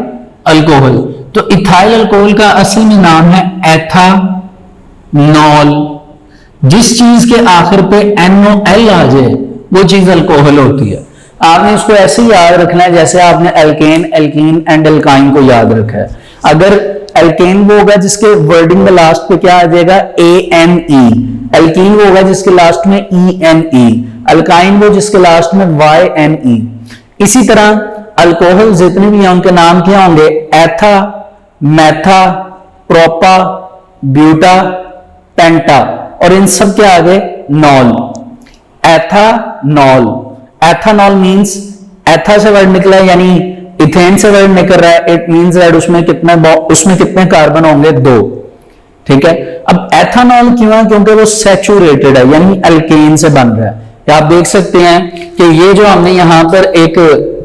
अल्कोहल। तो इथाइल अल्कोहल का असल में नाम है एथानॉल। जिस चीज के आखिर पे NOL आ जाए वो चीज अल्कोहल होती है। आपने इसको ऐसे ही याद रखना है जैसे आपने एल्केन, एल्कीन एंड एल्काइन को याद रखा है। अगर एल्केन वो होगा जिसके वर्डिंग में लास्ट पे क्या आ जाएगा, ANE। एल्कीन वो होगा जिसके लास्ट में ENE। अल्काइन वो जिसके लास्ट में YNE। इसी तरह अल्कोहल जितने भी हैं उनके नाम क्या होंगे, एथा, मैथा, प्रोपा, ब्यूटा, पेंटा, और इन सब के आगे नॉल, एथानॉल। एथानॉल मींस एथा से वर्ड निकला है यानी इथेन से वर्ड निकल रहा है, इट मींस दैट उसमें कितने कार्बन होंगे, 2। ठीक है। अब एथानॉल क्यों है, क्योंकि वो सैचुरेटेड है यानी अल्केन से बन रहा है। आप देख सकते हैं कि ये जो हमने यहां पर एक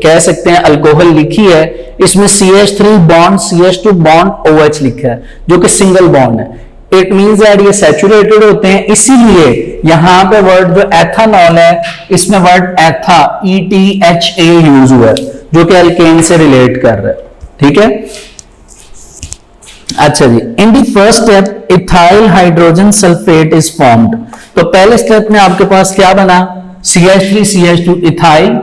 कह सकते हैं अल्कोहल लिखी है, इसमें CH3 bond CH2 bond OH लिखा है जो कि सिंगल बॉन्ड है। इट मींस दैट ये सैचुरेटेड होते हैं, इसीलिए यहां पे वर्ड जो एथानॉल है इसमें वर्ड एथा ETHA यूज हुआ है जो कि अल्केन से रिलेट कर रहा है। ठीक है। अच्छा जी, in the first step ethyl hydrogen sulphate is formed. तो पहले स्टेप में आपके पास क्या बना, CH3 CH2 इथाइल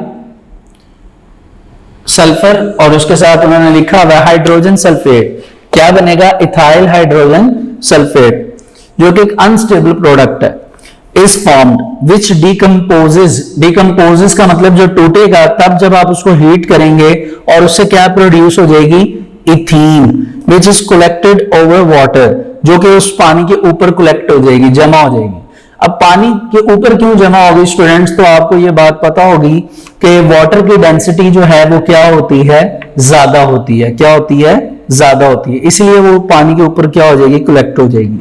सल्फर, और उसके साथ उन्होंने लिखा हुआ हाइड्रोजन सल्फेट। क्या बनेगा, इथाइल हाइड्रोजन सल्फेट, जो कि एक अनस्टेबल प्रोडक्ट है। Is formed which decomposes. Decomposes का मतलब जो टूटेगा तब जब आप उसको हीट करेंगे और उससे क्या प्रोड्यूस हो जाएगी, ethene, which is collected over water, जो कि उस पानी के ऊपर कलेक्ट हो जाएगी, जमा हो जाएगी। अब पानी के ऊपर क्यों जमा होगी स्टूडेंट्स, तो आपको ये बात पता होगी कि वाटर की डेंसिटी जो है वो क्या होती है, ज्यादा होती है। क्या होती है, ज्यादा होती है, इसलिए वो पानी के ऊपर क्या हो जाएगी, कलेक्ट हो जाएगी।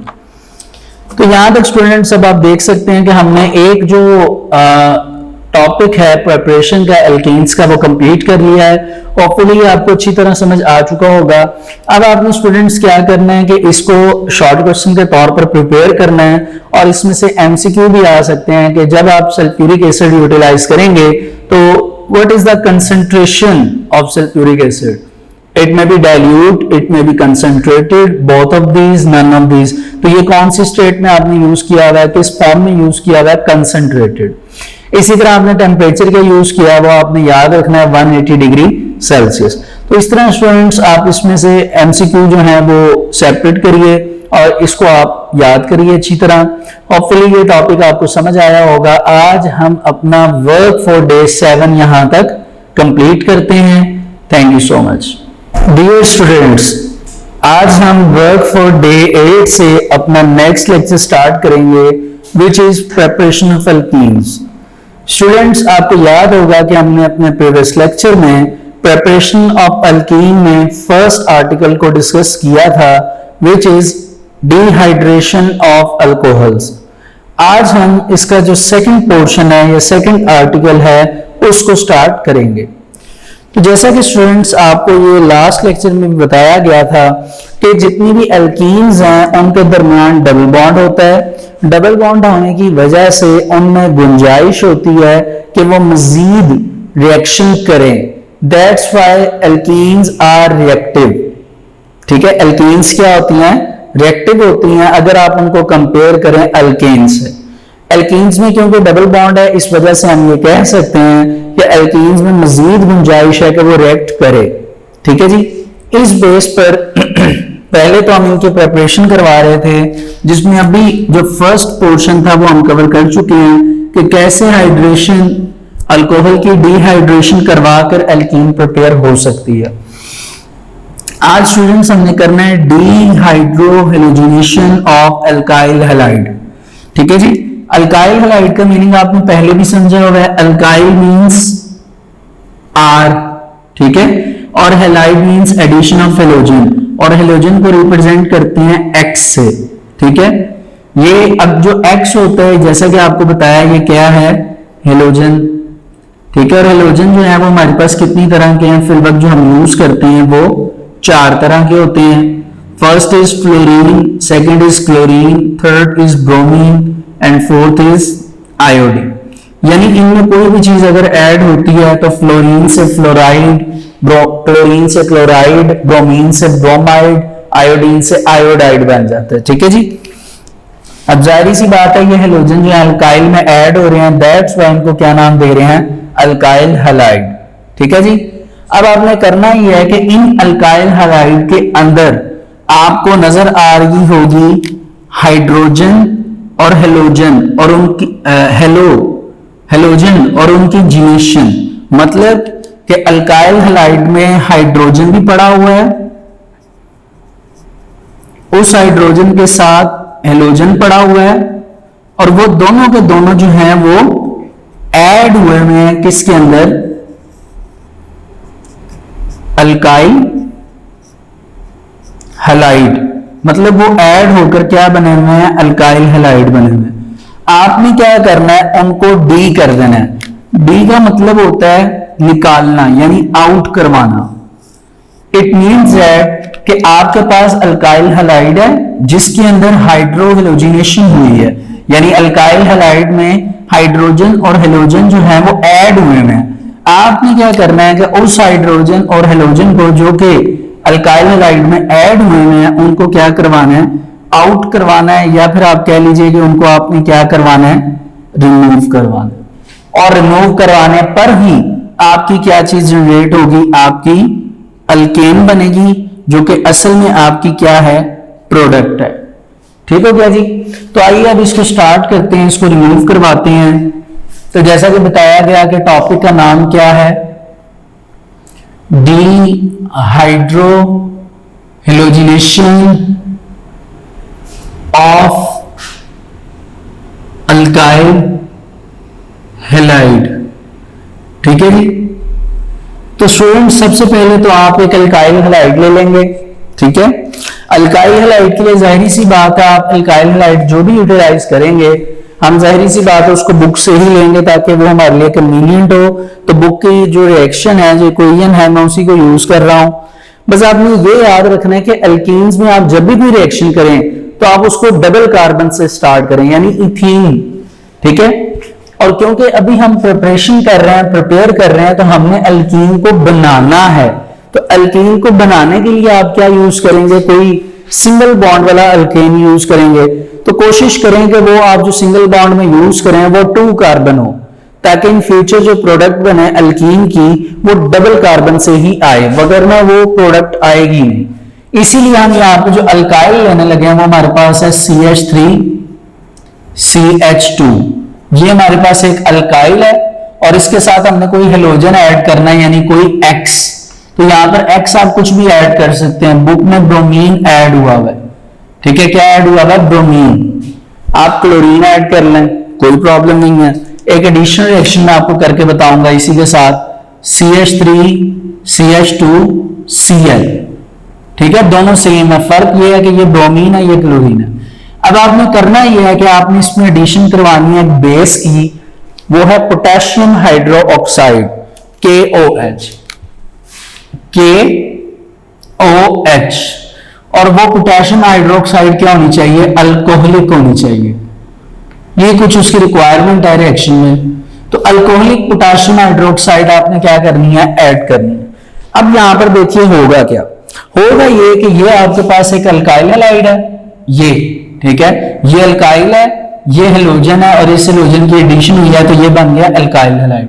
तो यहां तक स्टूडेंट्स अब आप देख सकते हैं कि हमने एक जो टॉपिक है प्रिपरेशन का एल्कीन्स का वो कंप्लीट कर लिया है। होपफुली आपको अच्छी तरह समझ आ चुका होगा। अब आपने स्टूडेंट्स क्या करना है कि इसको शॉर्ट क्वेश्चन के तौर पर प्रिपेयर करना है, और इसमें से MCQ भी आ सकते हैं कि जब आप सल्फ्यूरिक एसिड यूटिलाइज करेंगे तो what is the concentration of sulphuric acid, it may be dilute, it may be concentrated, both of these, none of these. तो ये कौन सी स्टेट में आपने यूज किया हुआ है, किस फॉर्म में यूज किया हुआ है, कंसंट्रेटेड। इसी तरह आपने टेम्परेचर का यूज किया, वो आपने याद रखना है 180 डिग्री सेल्सियस। तो इस तरह स्टूडेंट्स आप इसमें से MCQ जो है वो सेपरेट करिए और इसको आप याद करिए अच्छी तरह। होपफुली ये टॉपिक आपको समझ आया होगा। आज हम अपना वर्क फॉर डे 7 यहां तक कंप्लीट करते हैं। Thank you so much dear students. आज हम वर्क फॉर डे 8 से अपना नेक्स्ट लेक्चर स्टार्ट करेंगे, which is preparation of alkenes. Students आपको याद होगा कि हमने अपने प्रीवियस लेक्चर में प्रिपरेशन ऑफ एल्कीन में फर्स्ट आर्टिकल को डिस्कस किया था, which is dehydration of alcohols. आज हम इसका जो सेकंड पोर्शन है या सेकंड आर्टिकल है उसको स्टार्ट करेंगे। तो जैसा कि स्टूडेंट्स आपको ये लास्ट लेक्चर में बताया गया था कि जितनी भी एल्कीन्स हैं उनके दरमियान डबल बॉन्ड होता है। डबल बॉन्ड होने की वजह से उनमें गुंजाइश होती है कि वो मजीद रिएक्शन करें। That's why alkenes are reactive. ठीक है, एल्कीन्स क्या होती हैं, रिएक्टिव होती हैं अगर आप उनको कंपेयर करें अल्केन से। एल्कीन्स में क्योंकि डबल बॉन्ड है इस वजह से हम ये कह सकते हैं कि एल्कीन्स में मजीद गुंजाइश है कि वो रिएक्ट करे। ठीक है जी। इस बेस पर पहले तो हम इनकी प्रिपरेशन करवा रहे थे, जिसमें अभी जो फर्स्ट पोर्शन था वो हम कवर कर चुके हैं कि कैसे हाइड्रेशन अल्कोहल की डिहाइड्रेशन करवाकर एल्कीन प्रिपेयर हो सकती है। आज स्टूडेंट्स हमने करना है डिहाइड्रोहेलोजिनेशन ऑफ अल्काइल हैलाइड। ठीक है जी। अल्काइल हैलाइड का मीनिंग आपने पहले भी समझा होगा। अल्काइल मींस R, ठीक है। और halide means addition of halogen, और हेलोजन को रिप्रेजेंट करते हैं X से, ठीक है। ये अब जो X होता है, जैसा कि आपको बताया, ये क्या है, हेलोजन, ठीक है। और हेलोजन जो है वो हमारे पास कितनी तरह के हैं, फिल वक्त जो हम यूज करते हैं वो 4 तरह के होते हैं। First is fluorine, second is chlorine, third is bromine and fourth is iodine. यानी इनमें कोई भी चीज अगर ऐड होती है तो फ्लोरीन से फ्लोराइड, क्लोरीन से क्लोराइड, ब्रोमीन से ब्रोमाइड, आयोडीन से आयोडाइड बन जाता है, ठीक है जी। अब जाहिर सी बात है ये हेलोजन जो अल्काइल में ऐड हो रहे हैं, दैट्स व्हाई इनको क्या नाम दे रहे हैं, अल्काइल हैलाइड, ठीक है जी। अब आपने करना ही है कि इन अल्काइल हैलाइड के अंदर आपको नजर आ रही होगी हाइड्रोजन और हेलोजन और उनकी हेलोजन और उनकी जिनेशन, मतलब कि अल्काइल हैलाइड में हाइड्रोजन भी पड़ा हुआ है, उस हाइड्रोजन के साथ हेलोजन पड़ा हुआ है, और वो दोनों के दोनों जो हैं वो ऐड हुए हैं किसके अंदर, अल्काइल हैलाइड, मतलब वो ऐड होकर क्या बने हुए हैं, अल्काइल हैलाइड बने हुए हैं। आपने क्या करना है, उनको डी कर देना है। डी का मतलब होता है निकालना, यानी आउट करवाना। इट मीन्स दैट कि आपके पास अल्काइल हैलाइड है जिसके अंदर हाइड्रोहेलोजिनेशन हुई है, यानी अल्काइल हैलाइड में हाइड्रोजन और हेलोजन जो है वो ऐड हुए हैं। आपने क्या करना है कि उस हाइड्रोजन और हेलोजन को जो कि अल्काइल हैलाइड में ऐड हुए हैं उनको क्या करवाना है, आउट करवाना है, या फिर आप कह लीजिए कि उनको आपने क्या करवाना है, रिमूव करवाना है। और रिमूव करवाने पर ही आपकी क्या चीज जनरेट होगी, आपकी अल्केन बनेगी, जो कि असल में आपकी क्या है, प्रोडक्ट है। ठीक हो गया जी। तो आइए अब इसको स्टार्ट करते हैं, इसको रिमूव करवाते हैं। तो जैसा कि बताया गया कि टॉपिक का नाम क्या है, D hydro halogenation of alkyl halide. ठीक है जी। तो स्टूडेंट सबसे पहले तो आप एक अल्काइल हैलाइड ले लेंगे, ठीक है। अल्काइल हैलाइड के लिए जाहिर सी बात है, आप अल्काइल हैलाइड जो भी यूटिलाइज करेंगे, हम जाहिर सी बात है उसको बुक से ही लेंगे ताकि वो हमारे लिए कन्वीनियंट हो। तो बुक की जो रिएक्शन है, जो इक्वेशन है, मैं उसी को यूज कर रहा हूं। बस आपने ये याद रखना है कि एल्कीन्स में आप जब भी रिएक्शन करें तो आप उसको डबल कार्बन से स्टार्ट करें, यानी इथीन, ठीक है। और क्योंकि अभी हम प्रिपरेशन कर रहे हैं, प्रिपेयर कर रहे हैं, तो हमने अल्कीन को बनाना है। तो अल्कीन को बनाने के लिए आप क्या यूज करेंगे, कोई सिंगल बॉन्ड वाला अल्केन यूज करेंगे। तो कोशिश करें कि वो आप जो सिंगल बॉन्ड में यूज करें वो 2 कार्बन हो, ताकि इन फ्यूचर जो प्रोडक्ट बने अल्कीन की वो डबल कार्बन से ही आए, वगरना वो प्रोडक्ट आएगी नहीं। इसीलिए हम यहाँ पे जो अल्काइल लेने लगे हैं वो हमारे पास है CH3CH2। ये हमारे पास एक अल्काइल है और इसके साथ हमने कोई हेलोजन ऐड करना है, यानी कोई X। तो यहां पर X आप कुछ भी ऐड कर सकते हैं। बुक में ब्रोमीन ऐड हुआ है, ठीक है। क्या ऐड हुआ है, ब्रोमीन। आप क्लोरीन ऐड कर लें, कोई प्रॉब्लम नहीं है। एक एडिशनल रिएक्शन मैं आपको करके बताऊंगा इसी के साथ, CH3CH2Cl, ठीक है। दोनों सेम है, फर्क ये है कि ये ब्रोमीन है, ये क्लोरीन है। अब आपने करना यह है कि आपने इसमें एडिशन करवानी है बेस की, वो है पोटेशियम हाइड्रोक्साइड KOH, और वो पोटेशियम हाइड्रोक्साइड क्या होनी चाहिए, अल्कोहलिक होनी चाहिए। ये कुछ उसकी रिक्वायरमेंट है रिएक्शन में। तो अल्कोहलिक पोटेशियम हाइड्रोक्साइड आपने क्या करनी है, ऐड करनी है। अब यहां पर देखिए होगा क्या, होगा ये कि ये आपके पास एक अल्काइल हैलाइड है, ये, ठीक है, ये अल्काइल है, ये हेलोजन है, और इस हेलोजन की एडिशन हुई है तो ये बन गया अल्काइल हैलाइड।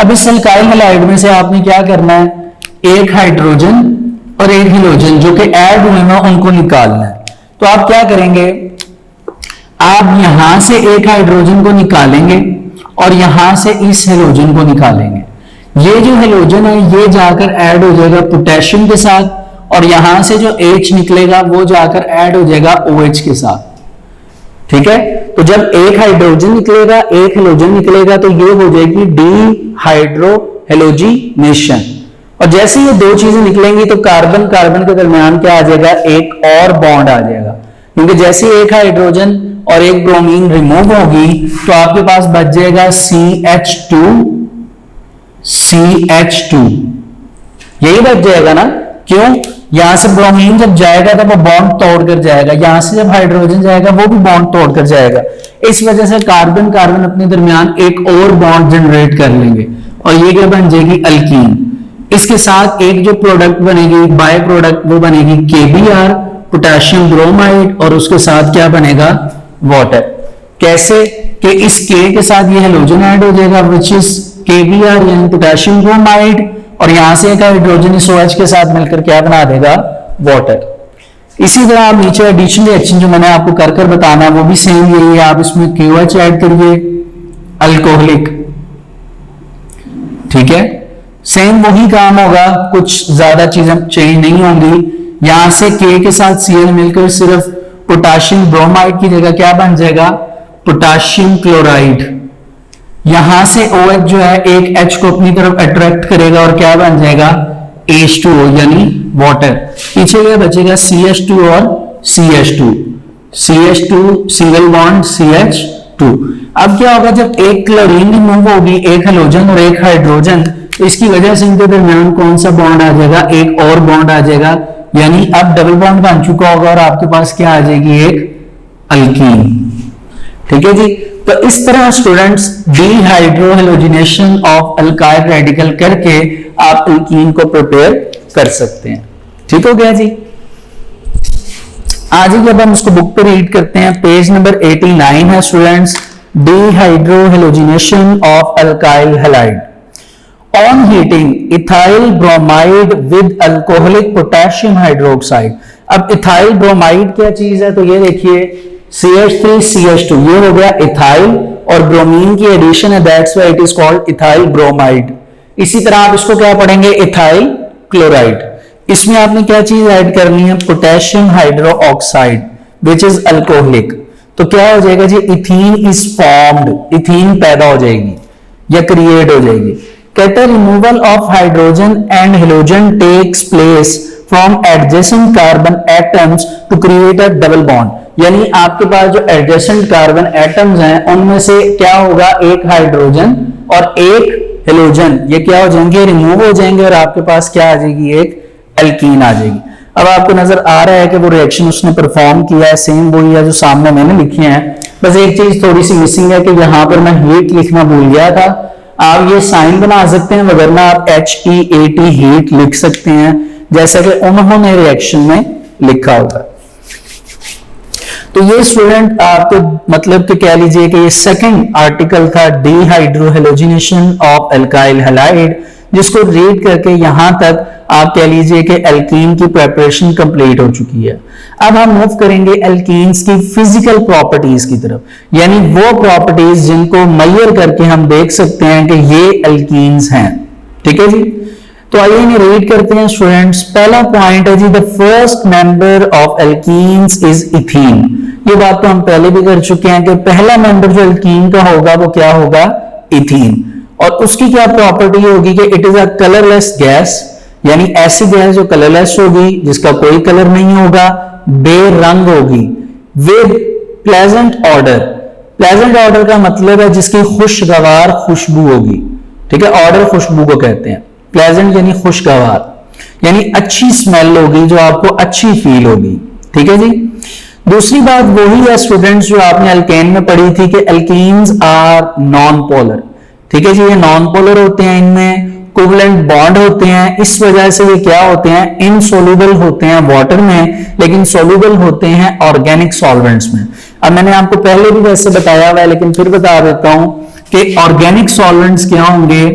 अब इस अल्काइल हैलाइड में से आपने क्या करना है, एक हाइड्रोजन और एक हेलोजन जो कि ऐड हुए हैं उनको निकालना है। तो आप क्या करेंगे, आप यहां से एक हाइड्रोजन को निकालेंगे और यहां से इस हेलोजन को निकालेंगे। ये जो हेलोजन है ये जाकर ऐड हो जाएगा पोटेशियम के साथ, और यहां से जो H निकलेगा वो जाकर ऐड हो जाएगा OH के साथ, ठीक है। तो जब एक हाइड्रोजन निकलेगा, एक हेलोजन निकलेगा, तो ये हो जाएगी डी हाइड्रो हेलोजिनेशन। और जैसे ये दो चीजें निकलेंगी तो कार्बन कार्बन के दरमियान क्या आ जाएगा, एक और बॉन्ड आ जाएगा, क्योंकि जैसे एक हाइड्रोजन और एक ब्रोमीन रिमूव होगी तो आपके पास बच जाएगा CH2 यही बच जाएगा ना। क्यों, यहां से ब्रोमीन जब जाएगा तब वो बॉन्ड तोड़ कर जाएगा, यहां से जब हाइड्रोजन जाएगा वो भी बॉन्ड तोड़ कर जाएगा। इस वजह से कार्बन कार्बन अपने दरमियान एक और बॉन्ड जनरेट कर लेंगे और ये क्या बन जाएगी, अल्कीन। इसके साथ एक जो प्रोडक्ट बनेगी, बाय प्रोडक्ट, वो बनेगी KBr, पोटेशियम ब्रोमाइड, और उसके साथ क्या बनेगा, वाटर। कैसे कि इस K के साथ ये हेलोजन ऐड हो जाएगा विच इज KBr यानी पोटेशियम ब्रोमाइड, और यहां से एक हाइड्रोजन इस OH के साथ मिलकर क्या बना देगा, वाटर। इसी तरह आप नीचे एडिशनल रिएक्शन जो मैंने आपको कर कर बताना वो भी सेम यही है, आप इसमें KOH ऐड करिए, अल्कोहलिक, ठीक है, सेम वही काम होगा, कुछ ज्यादा चीजें चेंज नहीं होंगी। यहां से K के साथ Cl मिलकर सिर्फ पोटेशियम ब्रोमाइड की जगह क्या बन जाएगा, पोटेशियम क्लोराइड। यहां से OH जो है एक H को अपनी तरफ अट्रैक्ट करेगा और क्या बन जाएगा, H2O यानी वाटर। पीछे क्या बचेगा, CH2 और CH2 सिंगल बॉन्ड CH2। अब क्या होगा, जब एक क्लोरीन रिमूव होगी, एक हेलोजन और एक हाइड्रोजन, तो इसकी वजह से इनके दरमियान कौन सा बॉन्ड आ जाएगा, एक और बॉन्ड आ जाएगा, यानी अब डबल बॉन्ड बन चुका होगा और आपके पास क्या आ जाएगी, एक अल्कीन। ठीक है जी। तो इस तरह students dehydrohalogenation of alkyl radical करके आप अल्कीन को प्रिपेयर कर सकते हैं। ठीक हो गया जी। आज जब हम इसको बुक पे रीड करते हैं, पेज नंबर 89 है students, dehydrohalogenation of alkyl halide. On heating ethyl bromide with alcoholic potassium hydroxide. अब इथाइल ब्रोमाइड क्या चीज है, तो ये देखिए CH3 CH2 ये हो गया इथाइल और ब्रोमीन की एडिशन है, that's why it is called ethyl bromide. इसी तरह आप इसको क्या पढ़ेंगे, इथाइल क्लोराइड। इसमें आपने क्या चीज ऐड करनी है, potassium hydroxide which is alcoholic. तो क्या हो जाएगा जी, इथीन इज फॉर्म्ड, इथीन पैदा हो जाएगी या क्रिएट हो जाएगी। कहते हैं removal of hydrogen and halogen takes place from adjacent carbon atoms to create a double bond. यानी आपके पास जो एडजेसेंट कार्बन एटम्स हैं उनमें से क्या होगा, एक हाइड्रोजन और एक हेलोजन, ये क्या हो जाएंगे, रिमूव हो जाएंगे और आपके पास क्या आ जाएगी, एक एल्कीन आ जाएगी। अब आपको नजर आ रहा है कि वो रिएक्शन उसने परफॉर्म किया है, सेम वही है जो सामने मैंने लिखे हैं, बस एक चीज थोड़ी सी मिसिंग है कि यहां पर मैं हीट लिखना भूल गया था। आप ये साइन बना सकते हैं, वरना आप HEAT हीट लिख सकते हैं जैसा कि उन्होंने रिएक्शन में लिखा होगा। तो ये स्टूडेंट आपको मतलब कि कह लीजिए कि ये सेकंड आर्टिकल था डीहाइड्रोहेलोजिनेशन ऑफ अल्काइल हैलाइड, जिसको रीड करके यहां तक आप कह लीजिए कि एल्कीन की प्रिपरेशन कंप्लीट हो चुकी है। अब हम मूव करेंगे एल्कीन्स की फिजिकल प्रॉपर्टीज की तरफ, यानी वो प्रॉपर्टीज जिनको मेजर करके हम देख सकते हैं कि ये एल्कीन्स हैं। ठीक है जी। तो आइए इन्हें रीड करते हैं स्टूडेंट्स। पहला पॉइंट है जी, the first member of alkenes is ethene. ये बात तो हम पहले भी कर चुके हैं कि पहला मेंबर जो एल्कीन का होगा वो क्या होगा, इथीन। और उसकी क्या प्रॉपर्टी होगी कि it is a colourless gas, यानी ऐसी गैस जो कलरलेस होगी, जिसका कोई कलर नहीं होगा, बेरंग होगी, with pleasant order. Pleasant order का मतलब है जिसकी खुशगवार खुशबू होगी। ठीक है, ऑर्डर खुशबू को कहते हैं, प्लेजेंट यानी खुशगवार, यानी अच्छी स्मेल होगी जो आपको अच्छी फील होगी। ठीक है जी। दूसरी बात वही है स्टूडेंट्स जो आपने अल्केन में पढ़ी थी कि एल्कीन्स आर नॉन पोलर। ठीक है जी, ये नॉन पोलर होते हैं, इनमें कोवलेंट बॉन्ड होते हैं, इस वजह से ये क्या होते हैं, इनसोल्यूबल होते हैं वाटर में, लेकिन सोल्यूबल होते हैं ऑर्गेनिक सॉल्वेंट्स में। अब मैंने आपको पहले भी वैसे बताया हुआ है, लेकिन फिर बता देता हूं कि ऑर्गेनिक सॉल्वेंट्स क्या होंगे।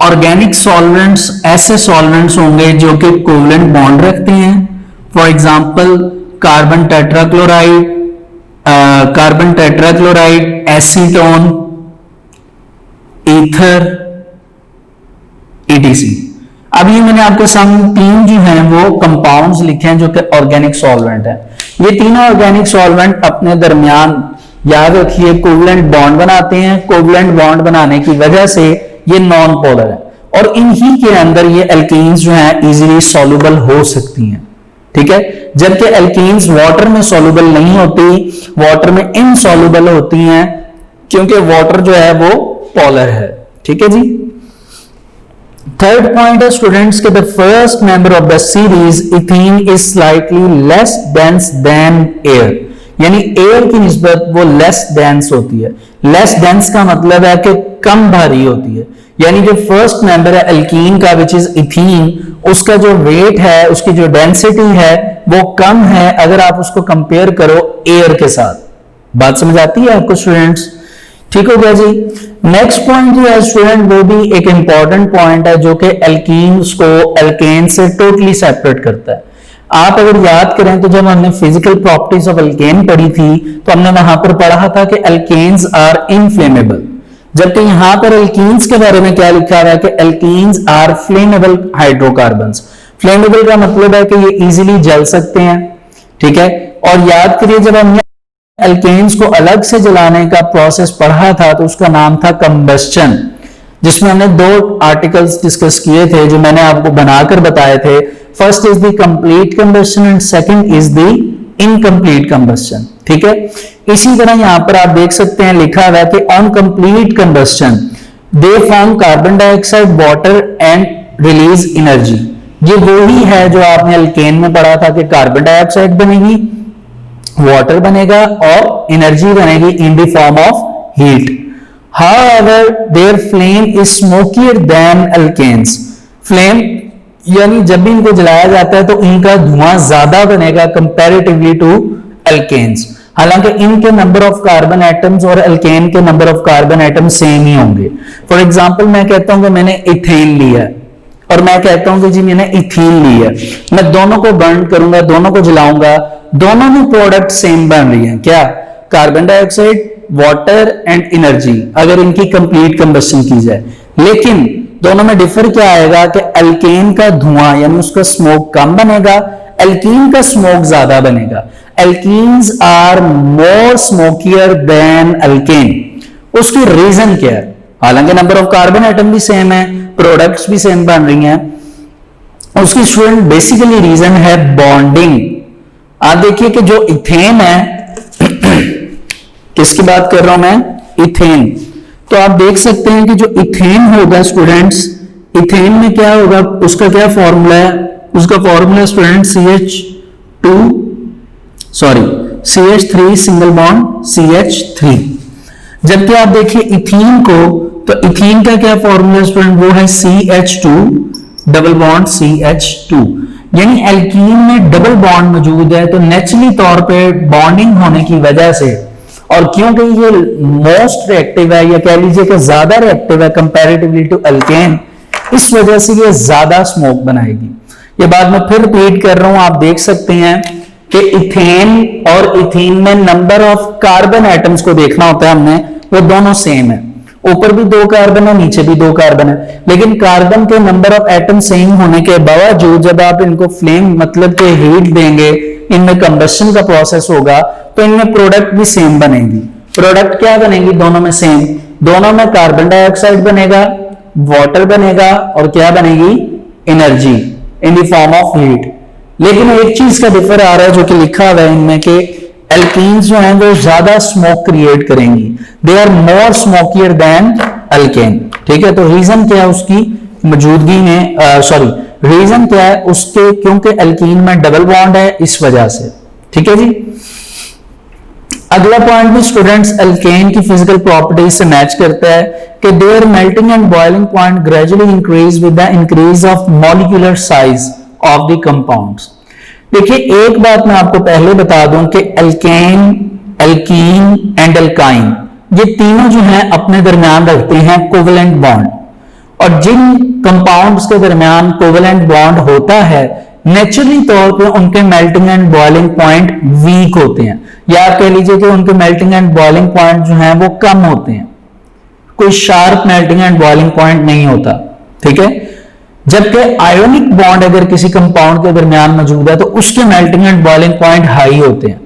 ऑर्गेनिक सॉल्वेंट्स ऐसे सॉल्वेंट्स होंगे जो कि कोवलेंट बॉन्ड रखते हैं। For example carbon tetrachloride, acetone, ether, ETC। अब ये मैंने आपको सम तीन जो हैं वो कंपाउंड्स लिखे हैं जो कि ऑर्गेनिक सॉल्वेंट है। ये तीनों ऑर्गेनिक सॉल्वेंट अपने दरमियान याद रखिए कोवलेंट बॉन्ड बनाते हैं, कोवलेंट बॉन्ड बनाने की वजह से ये नॉन पोलर है और इन्हीं के अंदर ये एल्कीन्स जो है इजीली सॉल्युबल हो सकती हैं, ठीक है। जबकि एल्कीन्स वाटर में सॉल्युबल नहीं होती, वाटर में इनसॉल्युबल होती हैं क्योंकि वाटर जो है वो पोलर है, ठीक है जी। थर्ड पॉइंट है स्टूडेंट्स के the first member of the series ethene is slightly less dense then air, यानी एयर की निस्बत वो लेस डेंस होती है। लेस डेंस का मतलब है कि कम भारी होती है, यानी जो फर्स्ट मेंबर है एल्कीन का विच इज इथीन, उसका जो वेट है, उसकी जो डेंसिटी है वो कम है अगर आप उसको कंपेयर करो एयर के साथ। बात समझ आती है आपको स्टूडेंट्स? ठीक हो गया जी। नेक्स्ट पॉइंट जो है स्टूडेंट वो भी एक इंपॉर्टेंट पॉइंट है जो कि एल्कीन्स को एल्केन से टोटली सेपरेट करता है। आप अगर याद करें तो जब हमने फिजिकल प्रॉपर्टीज ऑफ एल्केन पढ़ी थी तो हमने वहां पर पढ़ा था कि एल्केन्स आर इनफ्लेमेबल, जबकि यहां पर एल्कीन्स के बारे में क्या लिखा हुआ है कि alkenes are flammable hydrocarbons. Flammable का मतलब है कि ये इजीली जल सकते हैं, ठीक है। और याद करिए जब हमने एल्केन्स को अलग से जलाने का प्रोसेस पढ़ा था तो उसका नाम था कंबस्टन, जिसमें हमने दो आर्टिकल्स डिस्कस किए थे जो मैंने आपको बनाकर बताए थे। First is the complete combustion and second is the incomplete combustion, ठीक है। इसी तरह यहां पर आप देख सकते हैं लिखा हुआ है कि on complete combustion they form carbon dioxide water and release energy. ये वही है जो आपने एल्केन में पढ़ा था कि कार्बन डाइऑक्साइड बनेगी, वाटर बनेगा और एनर्जी बनेगी in the form of heat. However, their flame is smokier than alkanes. Flame यानी जब भी इनको जलाया जाता है तो इनका धुआं ज्यादा बनेगा कंपैरेटिवली टू एल्केन्स। हालांकि इनके नंबर ऑफ कार्बन एटम्स और एल्केन के number of carbon atom same ही होंगे। फॉर एग्जांपल मैं कहता हूं कि मैंने इथेन लिया है और मैं कहता हूं कि जी मैंने इथीन ली है, मैं दोनों को बर्न करूंगा, दोनों को जलाऊंगा, दोनों में प्रोडक्ट सेम बन रही है, क्या? Carbon dioxide, water and energy, अगर इनकी कंप्लीट कंबस्शन की जाए। लेकिन दोनों में डिफर क्या आएगा कि एल्केन का धुआं यानी उसका स्मोक कम बनेगा, एल्कीन का स्मोक ज्यादा बनेगा। Alkenes are more smokier than alkane. उसकी रीजन क्या है? हालांकि नंबर ऑफ कार्बन एटम भी सेम है, प्रोडक्ट्स भी सेम बन रही हैं, उसकी स्टूडेंट बेसिकली रीजन है बॉन्डिंग। आप देखिए कि जो इथेन है, किसकी बात कर रहा हूं मैं? इथेन। तो आप देख सकते हैं कि जो इथेन होगा स्टूडेंट्स, इथेन में क्या होगा, उसका क्या फॉर्मूला है? उसका formula student CH3 single bond CH3। जबकि आप देखिए इथीन को, तो इथीन का क्या फॉर्मूला स्टूडेंट? वो है CH2 डबल बॉन्ड CH2। यानी एल्कीन में डबल बॉन्ड मौजूद है, तो नेचुरली तौर पे बॉन्डिंग होने की वजह से, और क्योंकि ये मोस्ट रिएक्टिव है या कह लीजिए कि ज्यादा रिएक्टिव है कंपैरेटिवली टू एल्केन, इस वजह से ये ज्यादा स्मोक बनाएगी। ये बात मैं फिर रिपीट कर रहा हूं, आप देख सकते हैं कि इथेन और इथीन में नंबर ऑफ कार्बन एटम्स को देखना होता है हमने, वो दोनों सेम है, ऊपर भी 2 कार्बन है, नीचे भी 2 कार्बन है, लेकिन कार्बन के नंबर ऑफ एटम सेम होने के बावजूद जब आप इनको फ्लेम मतलब के हीट देंगे, इनमें कंबस्शन का प्रोसेस होगा, तो इनमें प्रोडक्ट भी सेम बनेगी। प्रोडक्ट क्या बनेगी? दोनों में सेम, दोनों में कार्बन डाइऑक्साइड बनेगा, वाटर बनेगा और क्या बनेगी? Energy in the form of heat. लेकिन एक चीज का डिफर आ रहा है जो कि लिखा हुआ है इनमें कि एल्कीन्स जो हैं वो ज्यादा स्मोक क्रिएट करेंगी, they are more smokier than alkane. ठीक है, तो रीजन क्या है उसकी मौजूदगी में, रीजन क्या है उसके? क्योंकि एल्कीन में डबल बॉन्ड है, इस वजह से। ठीक है जी। अगला पॉइंट भी स्टूडेंट्स एल्केन की फिजिकल प्रॉपर्टीज से मैच करता है कि their melting and boiling point gradually increase with the increase of molecular size of the compounds. देखिए एक बात मैं आपको पहले बता दूं कि एल्केन, एल्कीन एंड एल्काइन ये तीनों जो हैं अपने दरमियान रखते हैं कोवेलेंट बॉन्ड, और जिन कंपाउंड्स के दरमियान कोवेलेंट बॉन्ड होता है नेचुरली तौर पे उनके melting and boiling point weak होते हैं, या आप कह लीजिए कि उनके मेल्टिंग एंड बॉइलिंग पॉइंट जो हैं वो कम होते हैं, कोई sharp melting and boiling point नहीं होता। ठीक है, जबकि आयोनिक बॉन्ड अगर किसी कंपाउंड के दरमियान मौजूद है तो उसके melting and boiling point high होते हैं।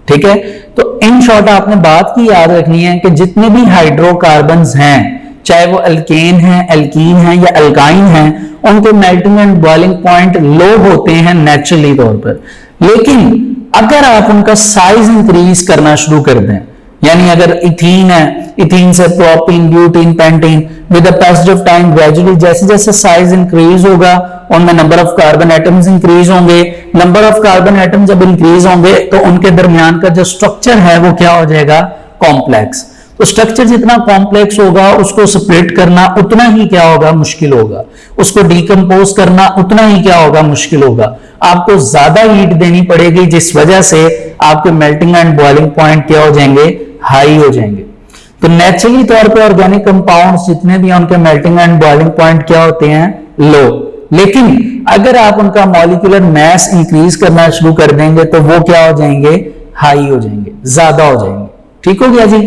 ठीक है, तो इन शॉर्ट आपने बात की याद रखनी है कि जितने भी हाइड्रोकार्बन्स हैं, चाहे वो अल्केन है, एल्कीन है या अल्काइन है, उनके मेल्टिंग एंड बॉइलिंग पॉइंट लो होते हैं नेचुरली तौर पर। लेकिन अगर आप उनका साइज इंक्रीज करना शुरू कर दें, यानी अगर इथीन है, इथीन से propene, butene, pentene, with the passage of time gradually जैसे जैसे साइज इंक्रीज होगा उनमें number of carbon atoms increase होंगे। नंबर ऑफ कार्बन एटम जब इंक्रीज होंगे तो उनके दरमियान का जो स्ट्रक्चर है वो क्या हो जाएगा, कॉम्प्लेक्स। तो स्ट्रक्चर जितना कॉम्प्लेक्स होगा उसको सेपरेट करना उतना ही क्या होगा, मुश्किल होगा। उसको डिकम्पोज करना उतना ही क्या होगा, मुश्किल होगा। आपको ज्यादा हीट देनी पड़ेगी जिस वजह से आपके मेल्टिंग एंड बॉइलिंग पॉइंट क्या हो जाएंगे, हाई हो जाएंगे। तो नेचुरली तौर पे ऑर्गेनिक कंपाउंड्स जितने भी उनके मेल्टिंग एंड बॉइलिंग पॉइंट क्या होते हैं, लो। लेकिन अगर आप उनका मॉलिक्यूलर मास इंक्रीज करना शुरू कर देंगे तो वो क्या हो जाएंगे, हाई हो जाएंगे, ज्यादा हो जाएंगे। ठीक हो गया जी।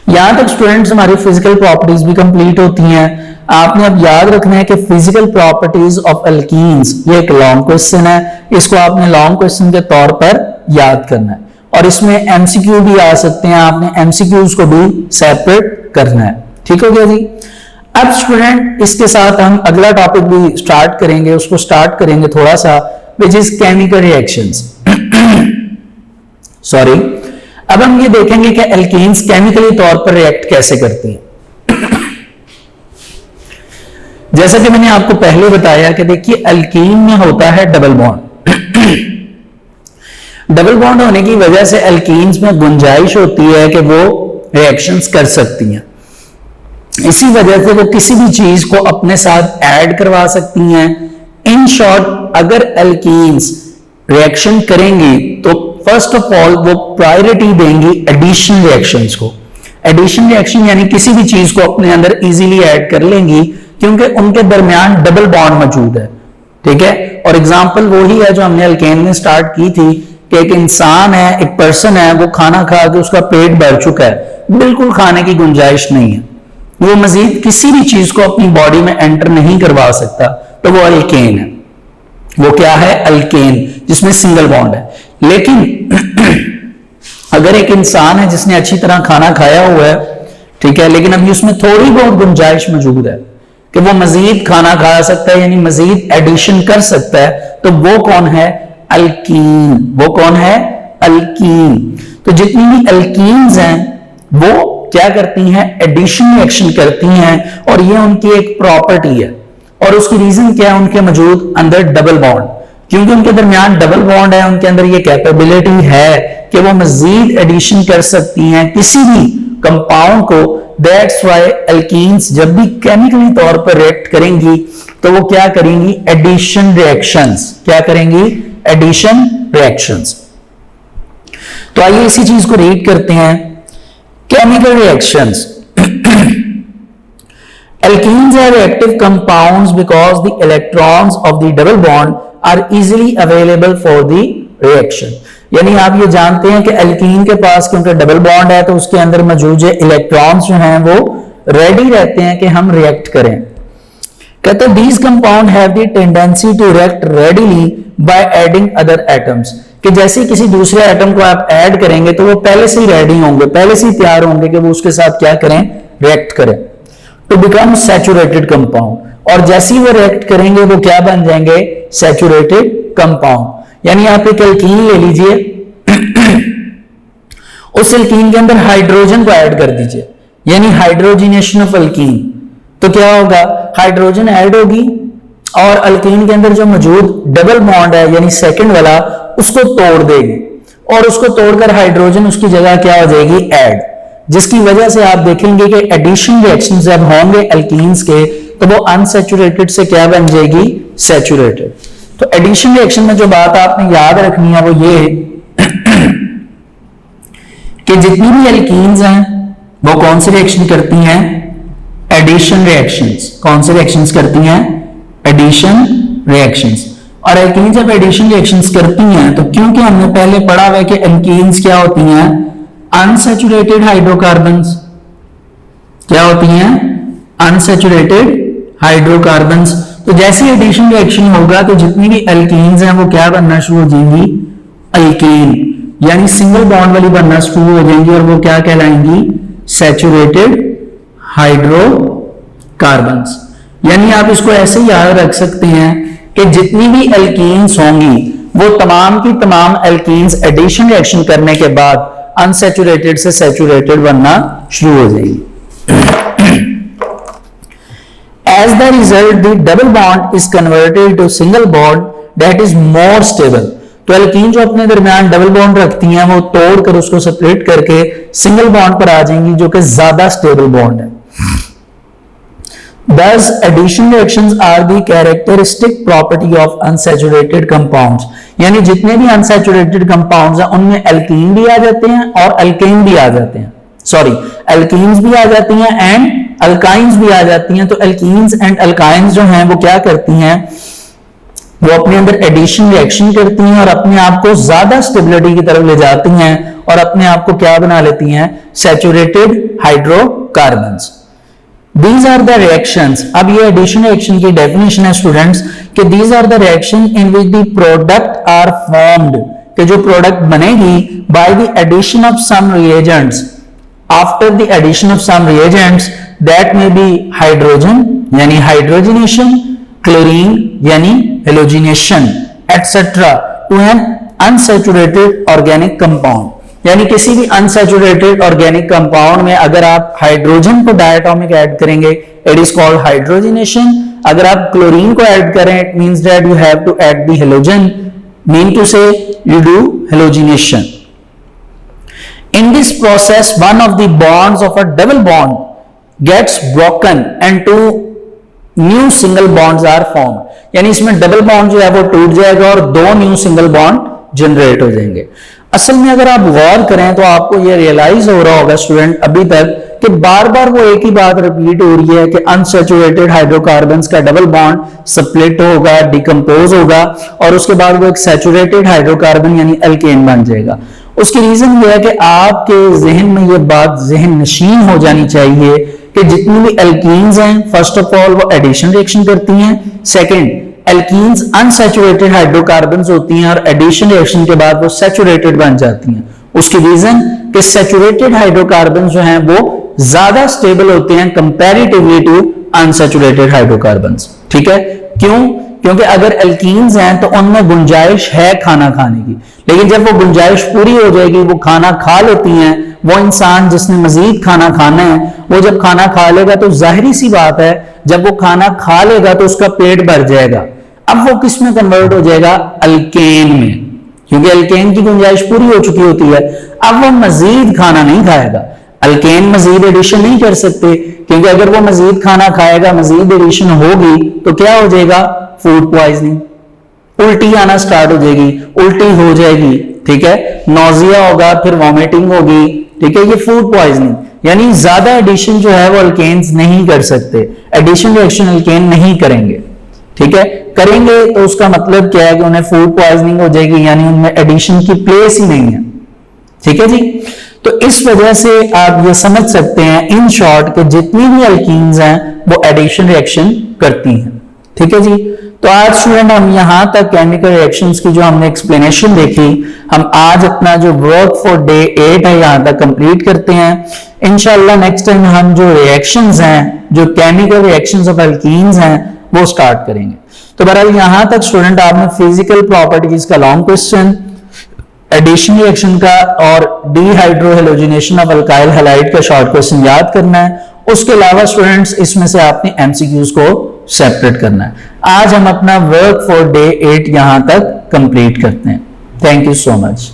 यहां तक स्टूडेंट्स हमारी फिजिकल प्रॉपर्टीज भी कंप्लीट होती हैं। आपने अब याद रखना है कि फिजिकल प्रॉपर्टीज ऑफ अल्कीन्स, ये एक लॉन्ग क्वेश्चन है, इसको आपने लॉन्ग क्वेश्चन के तौर पर याद करना है और इसमें एमसीक्यू भी आ सकते हैं, आपने एमसीक्यूज को भी सेपरेट करना है। ठीक हो गया जी। अब स्टूडेंट इसके साथ हम अगला टॉपिक भी स्टार्ट करेंगे, उसको स्टार्ट करेंगे थोड़ा सा, which is chemical reactions. Sorry, अब हम ये देखेंगे कि एल्कीन्स केमिकली तौर पर रिएक्ट कैसे करती हैं। जैसा कि मैंने आपको पहले बताया कि देखिए अल्कीन में होता है डबल बॉन्ड। डबल बॉन्ड होने की वजह से अल्कीन्स में गुंजाइश होती है कि वो रिएक्शंस कर सकती हैं। इसी वजह से वो किसी भी चीज को अपने साथ ऐड करवा सकती हैं। इन शॉर्ट, अगर अल्कीन्स रिएक्शन करेंगी तो फर्स्ट ऑफ ऑल वो प्रायोरिटी देंगी एडिशन रिएक्शंस को। एडिशन रिएक्शन यानी किसी भी चीज को अपने अंदर इजीली ऐड कर लेंगी क्योंकि उनके दरमियान डबल बॉन्ड मौजूद है। ठीक है, और एग्जांपल वही है जो हमने अल्केन में स्टार्ट की थी कि एक इंसान है, एक पर्सन है, वो खाना खा के उसका पेट भर चुका है, बिल्कुल खाने की गुंजाइश नहीं है, वो मजीद किसी भी चीज को अपनी बॉडी में एंटर नहीं करवा सकता, तो वो अल्केन है। वो क्या है, अल्केन, जिसमें सिंगल बॉन्ड है। लेकिन अगर एक इंसान है जिसने अच्छी तरह खाना खाया हुआ है, ठीक है, लेकिन अभी उसमें थोड़ी बहुत गुंजाइश मौजूद है कि वो मजीद खाना खा सकता है, यानी मजीद एडिशन कर सकता है, तो वो कौन है, अल्कीन। वो कौन है, अल्कीन। तो जितनी भी अल्कीन्स हैं वो क्या करती हैं, एडिशन रिएक्शन करती हैं, और ये उनकी एक प्रॉपर्टी है। और उसकी रीजन क्या है, उनके मौजूद अंदर डबल बॉन्ड, क्योंकि उनके दरमियान डबल बॉन्ड है, उनके अंदर ये कैपेबिलिटी है कि वो मजीद एडिशन कर सकती हैं किसी भी कंपाउंड को। दैट्स व्हाई अल्कीन्स जब भी केमिकली तौर पर रिएक्ट करेंगी तो वो क्या करेंगी, एडिशन रिएक्शंस। क्या करेंगी, एडिशन रिएक्शंस। तो आइए इसी चीज को रीड करते हैं। Chemical reactions. Alkenes are reactive compounds because the electrons of the double bond are easily available for the reaction. यानी आप ये जानते हैं कि अल्कीन के पास क्योंकि डबल बॉन्ड है तो उसके अंदर मौजूद इलेक्ट्रॉन्स जो हैं वो रेडी रहते हैं कि हम रिएक्ट करें। कहते हैं these compound have the tendency to react readily by adding other atoms, कि जैसे किसी दूसरे एटम को आप ऐड करेंगे तो वो पहले से ही रेडी होंगे, पहले से ही तैयार होंगे कि वो उसके साथ क्या करें, रिएक्ट करें, टू बिकम सैचुरेटेड कंपाउंड। और जैसे ही वो रिएक्ट करेंगे वो क्या बन जाएंगे, सैचुरेटेड कंपाउंड। यानी आप एक अल्कीन ले लीजिए, उस अल्कीन के अंदर हाइड्रोजन को ऐड कर दीजिए, यानी हाइड्रोजिनेशन ऑफ अल्कीन। तो क्या होगा, हाइड्रोजन ऐड होगी और अल्कीन के अंदर जो मौजूद डबल बॉन्ड है यानी सेकंड वाला, उसको तोड़ देगी और उसको तोड़कर हाइड्रोजन उसकी जगह क्या हो जाएगी, ऐड। जिसकी वजह से आप देखेंगे कि एडिशन रिएक्शन जब होंगे अल्कीन्स के तो वो अनसैचुरेटेड से क्या बन जाएगी, सैचुरेटेड। तो एडिशन रिएक्शन में जो बात आपने याद रखनी है वो ये कि जितनी भी अल्कीन्स हैं वो कौन सी रिएक्शन करती हैं, एडिशन रिएक्शंस। कौन सी रिएक्शंस करती हैं, एडिशन रिएक्शंस। और अल्कीन जब एडिशन रिएक्शंस करती हैं तो क्योंकि हमने पहले पढ़ा हुआ है कि अल्कीन्स क्या होती हैं, अनसैचुरेटेड हाइड्रोकार्बन्स। क्या होती हैं, अनसैचुरेटेड हाइड्रोकार्बन्स। तो जैसे एडिशन रिएक्शन होगा तो जितनी भी अल्कीन्स हैं वो क्या बनना शुरू हो जाएंगी, अल्कीन। यानी सिंगल बॉन्ड वाली बनना शुरू हो जाएंगी और वो क्या कहलाएंगी, सैचुरेटेड हाइड्रोकार्बन्स। यानी आप इसको ऐसे याद रख सकते हैं कि जितनी भी एल्कीन्स होंगी वो तमाम की तमाम एल्कीन्स एडिशन रिएक्शन करने के बाद अनसैचुरेटेड से सैचुरेटेड बनना शुरू हो जाएगी। As the result, the double bond is converted to single bond that is more stable. तो एल्कीन जो अपने दरमियान डबल बॉन्ड रखती हैं वो तोड़कर उसको सेपरेट करके सिंगल बॉन्ड पर आ जाएंगी जो कि ज्यादा स्टेबल बॉन्ड है। Thus, addition reactions are the characteristic property of unsaturated compounds. यानी जितने भी unsaturated compounds हैं उनमें एल्कीन भी आ जाते हैं और अल्केन भी आ जाते हैं, एल्कीन्स भी आ जाती हैं एंड अल्काइंस भी आ जाती हैं। तो एल्कीन्स एंड अल्काइंस जो हैं वो क्या करती हैं, वो अपने अंदर एडिशन रिएक्शन करती हैं और अपने आप को ज्यादा स्टेबिलिटी की तरफ ले जाती हैं और अपने आप को क्या बना लेती हैं, saturated hydrocarbons. These are the reactions। अब ये एडिशन रिएक्शन की डेफिनेशन है स्टूडेंट्स कि these are the reaction in which the product are formed, कि जो प्रोडक्ट बनेगी by the addition of some reagents, after the addition of some reagents that may be hydrogen यानी hydrogenation, chlorine यानी halogenation etc. to an unsaturated organic compound। यानी किसी भी unsaturated organic compound में अगर आप हाइड्रोजन को डायटोमिक ऐड करेंगे इट इज कॉल्ड हाइड्रोजनेशन। अगर आप क्लोरीन को ऐड करें it means that you have to add the halogen, mean to say you do halogenation. In this process one of the bonds of a double bond gets broken and two new single bonds are formed. यानी इसमें double bond जो है वो टूट जाएगा और दो new single bond generate हो जाएंगे। असल में अगर आप गौर करें तो आपको यह रियलाइज हो रहा होगा स्टूडेंट अभी तक कि बार बार वो एक ही बात रिपीट हो रही है कि अनसैचुरेटेड हाइड्रोकार्बन्स का डबल बॉन्ड स्प्लिट होगा, डिकम्पोज होगा और उसके बाद वो एक सैचुरेटेड हाइड्रोकार्बन यानी अल्केन बन जाएगा। उसकी रीजन ये है कि आपके जहन में ये बात जहन नशीन हो जानी चाहिए कि जितनी भी एल्कीन्स हैं फर्स्ट ऑफ ऑल वो एडिशन रिएक्शन करती हैं, सेकेंड एल्कीन्स अनसैचुरेटेड हाइड्रोकार्बन्स होती हैं और एडिशन रिएक्शन के बाद वो सैचुरेटेड बन जाती हैं। उसकी रीजन कि सैचुरेटेड हाइड्रोकार्बन्स जो हैं वो ज्यादा स्टेबल होते हैं कंपैरेटिवली टू अनसैचुरेटेड हाइड्रोकार्बन्स। ठीक है, क्यों? क्योंकि अगर एल्कीन्स हैं तो उनमें गुंजाइश है खाना खाने की, लेकिन जब वो गुंजाइश पूरी हो जाएगी वो खाना खा लेती हैं। वो इंसान जिसने मजीद खाना खाना है वो जब खाना खा लेगा तो जाहिरी सी बात है जब वो खाना खा लेगा तो उसका पेट भर जाएगा। अब वो किस में कन्वर्ट हो जाएगा, अल्केन में, क्योंकि अल्केन की गुंजाइश पूरी हो चुकी होती है। अब वो मजीद खाना नहीं खाएगा, अल्केन मजीद एडिशन नहीं कर सकते क्योंकि अगर वो मजीद खाना खाएगा मजीद एडिशन होगी तो क्या हो जाएगा, फूड पॉइजनिंग, उल्टी आना स्टार्ट हो जाएगी, उल्टी हो जाएगी, ठीक है, नोजिया होगा, फिर वॉमिटिंग होगी, ठीक है, ये फूड पॉइजनिंग। यानी ज्यादा एडिशन जो है वो अल्केन्स नहीं कर सकते, एडिशन रिएक्शन अल्केन नहीं करेंगे, ठीक है, करेंगे तो उसका मतलब क्या है कि उन्हें फूड पॉइजनिंग हो जाएगी, यानी उनमें एडिशन की प्लेस ही नहीं है। ठीक है जी, तो इस वजह से आप ये समझ सकते हैं इन शॉर्ट कि जितनी भी अल्कीन्स हैं वो एडिशन रिएक्शन करती हैं। ठीक है जी, तो आज स्टूडेंट हम यहां तक केमिकल रिएक्शंस की जो हमने एक्सप्लेनेशन देखी, हम आज अपना जो वर्क फॉर डे 8 है यहां तक कंप्लीट करते हैं। इंशाल्लाह नेक्स्ट टाइम हम जो रिएक्शंस हैं, जो केमिकल रिएक्शंस ऑफ एल्कीन्स हैं वो स्टार्ट करेंगे। तो बहरहाल यहां तक स्टूडेंट आपने फिजिकल प्रॉपर्टीज का लॉन्ग क्वेश्चन, एडिशन रिएक्शन का और डीहाइड्रोहेलोजिनेशन ऑफ अल्काइल हैलाइड का शॉर्ट क्वेश्चन याद करना है। उसके अलावा स्टूडेंट्स इसमें से आपने एमसीक्यूज को सेपरेट करना है। आज हम अपना वर्क फॉर डे 8 यहां तक कंप्लीट करते हैं। Thank you so much.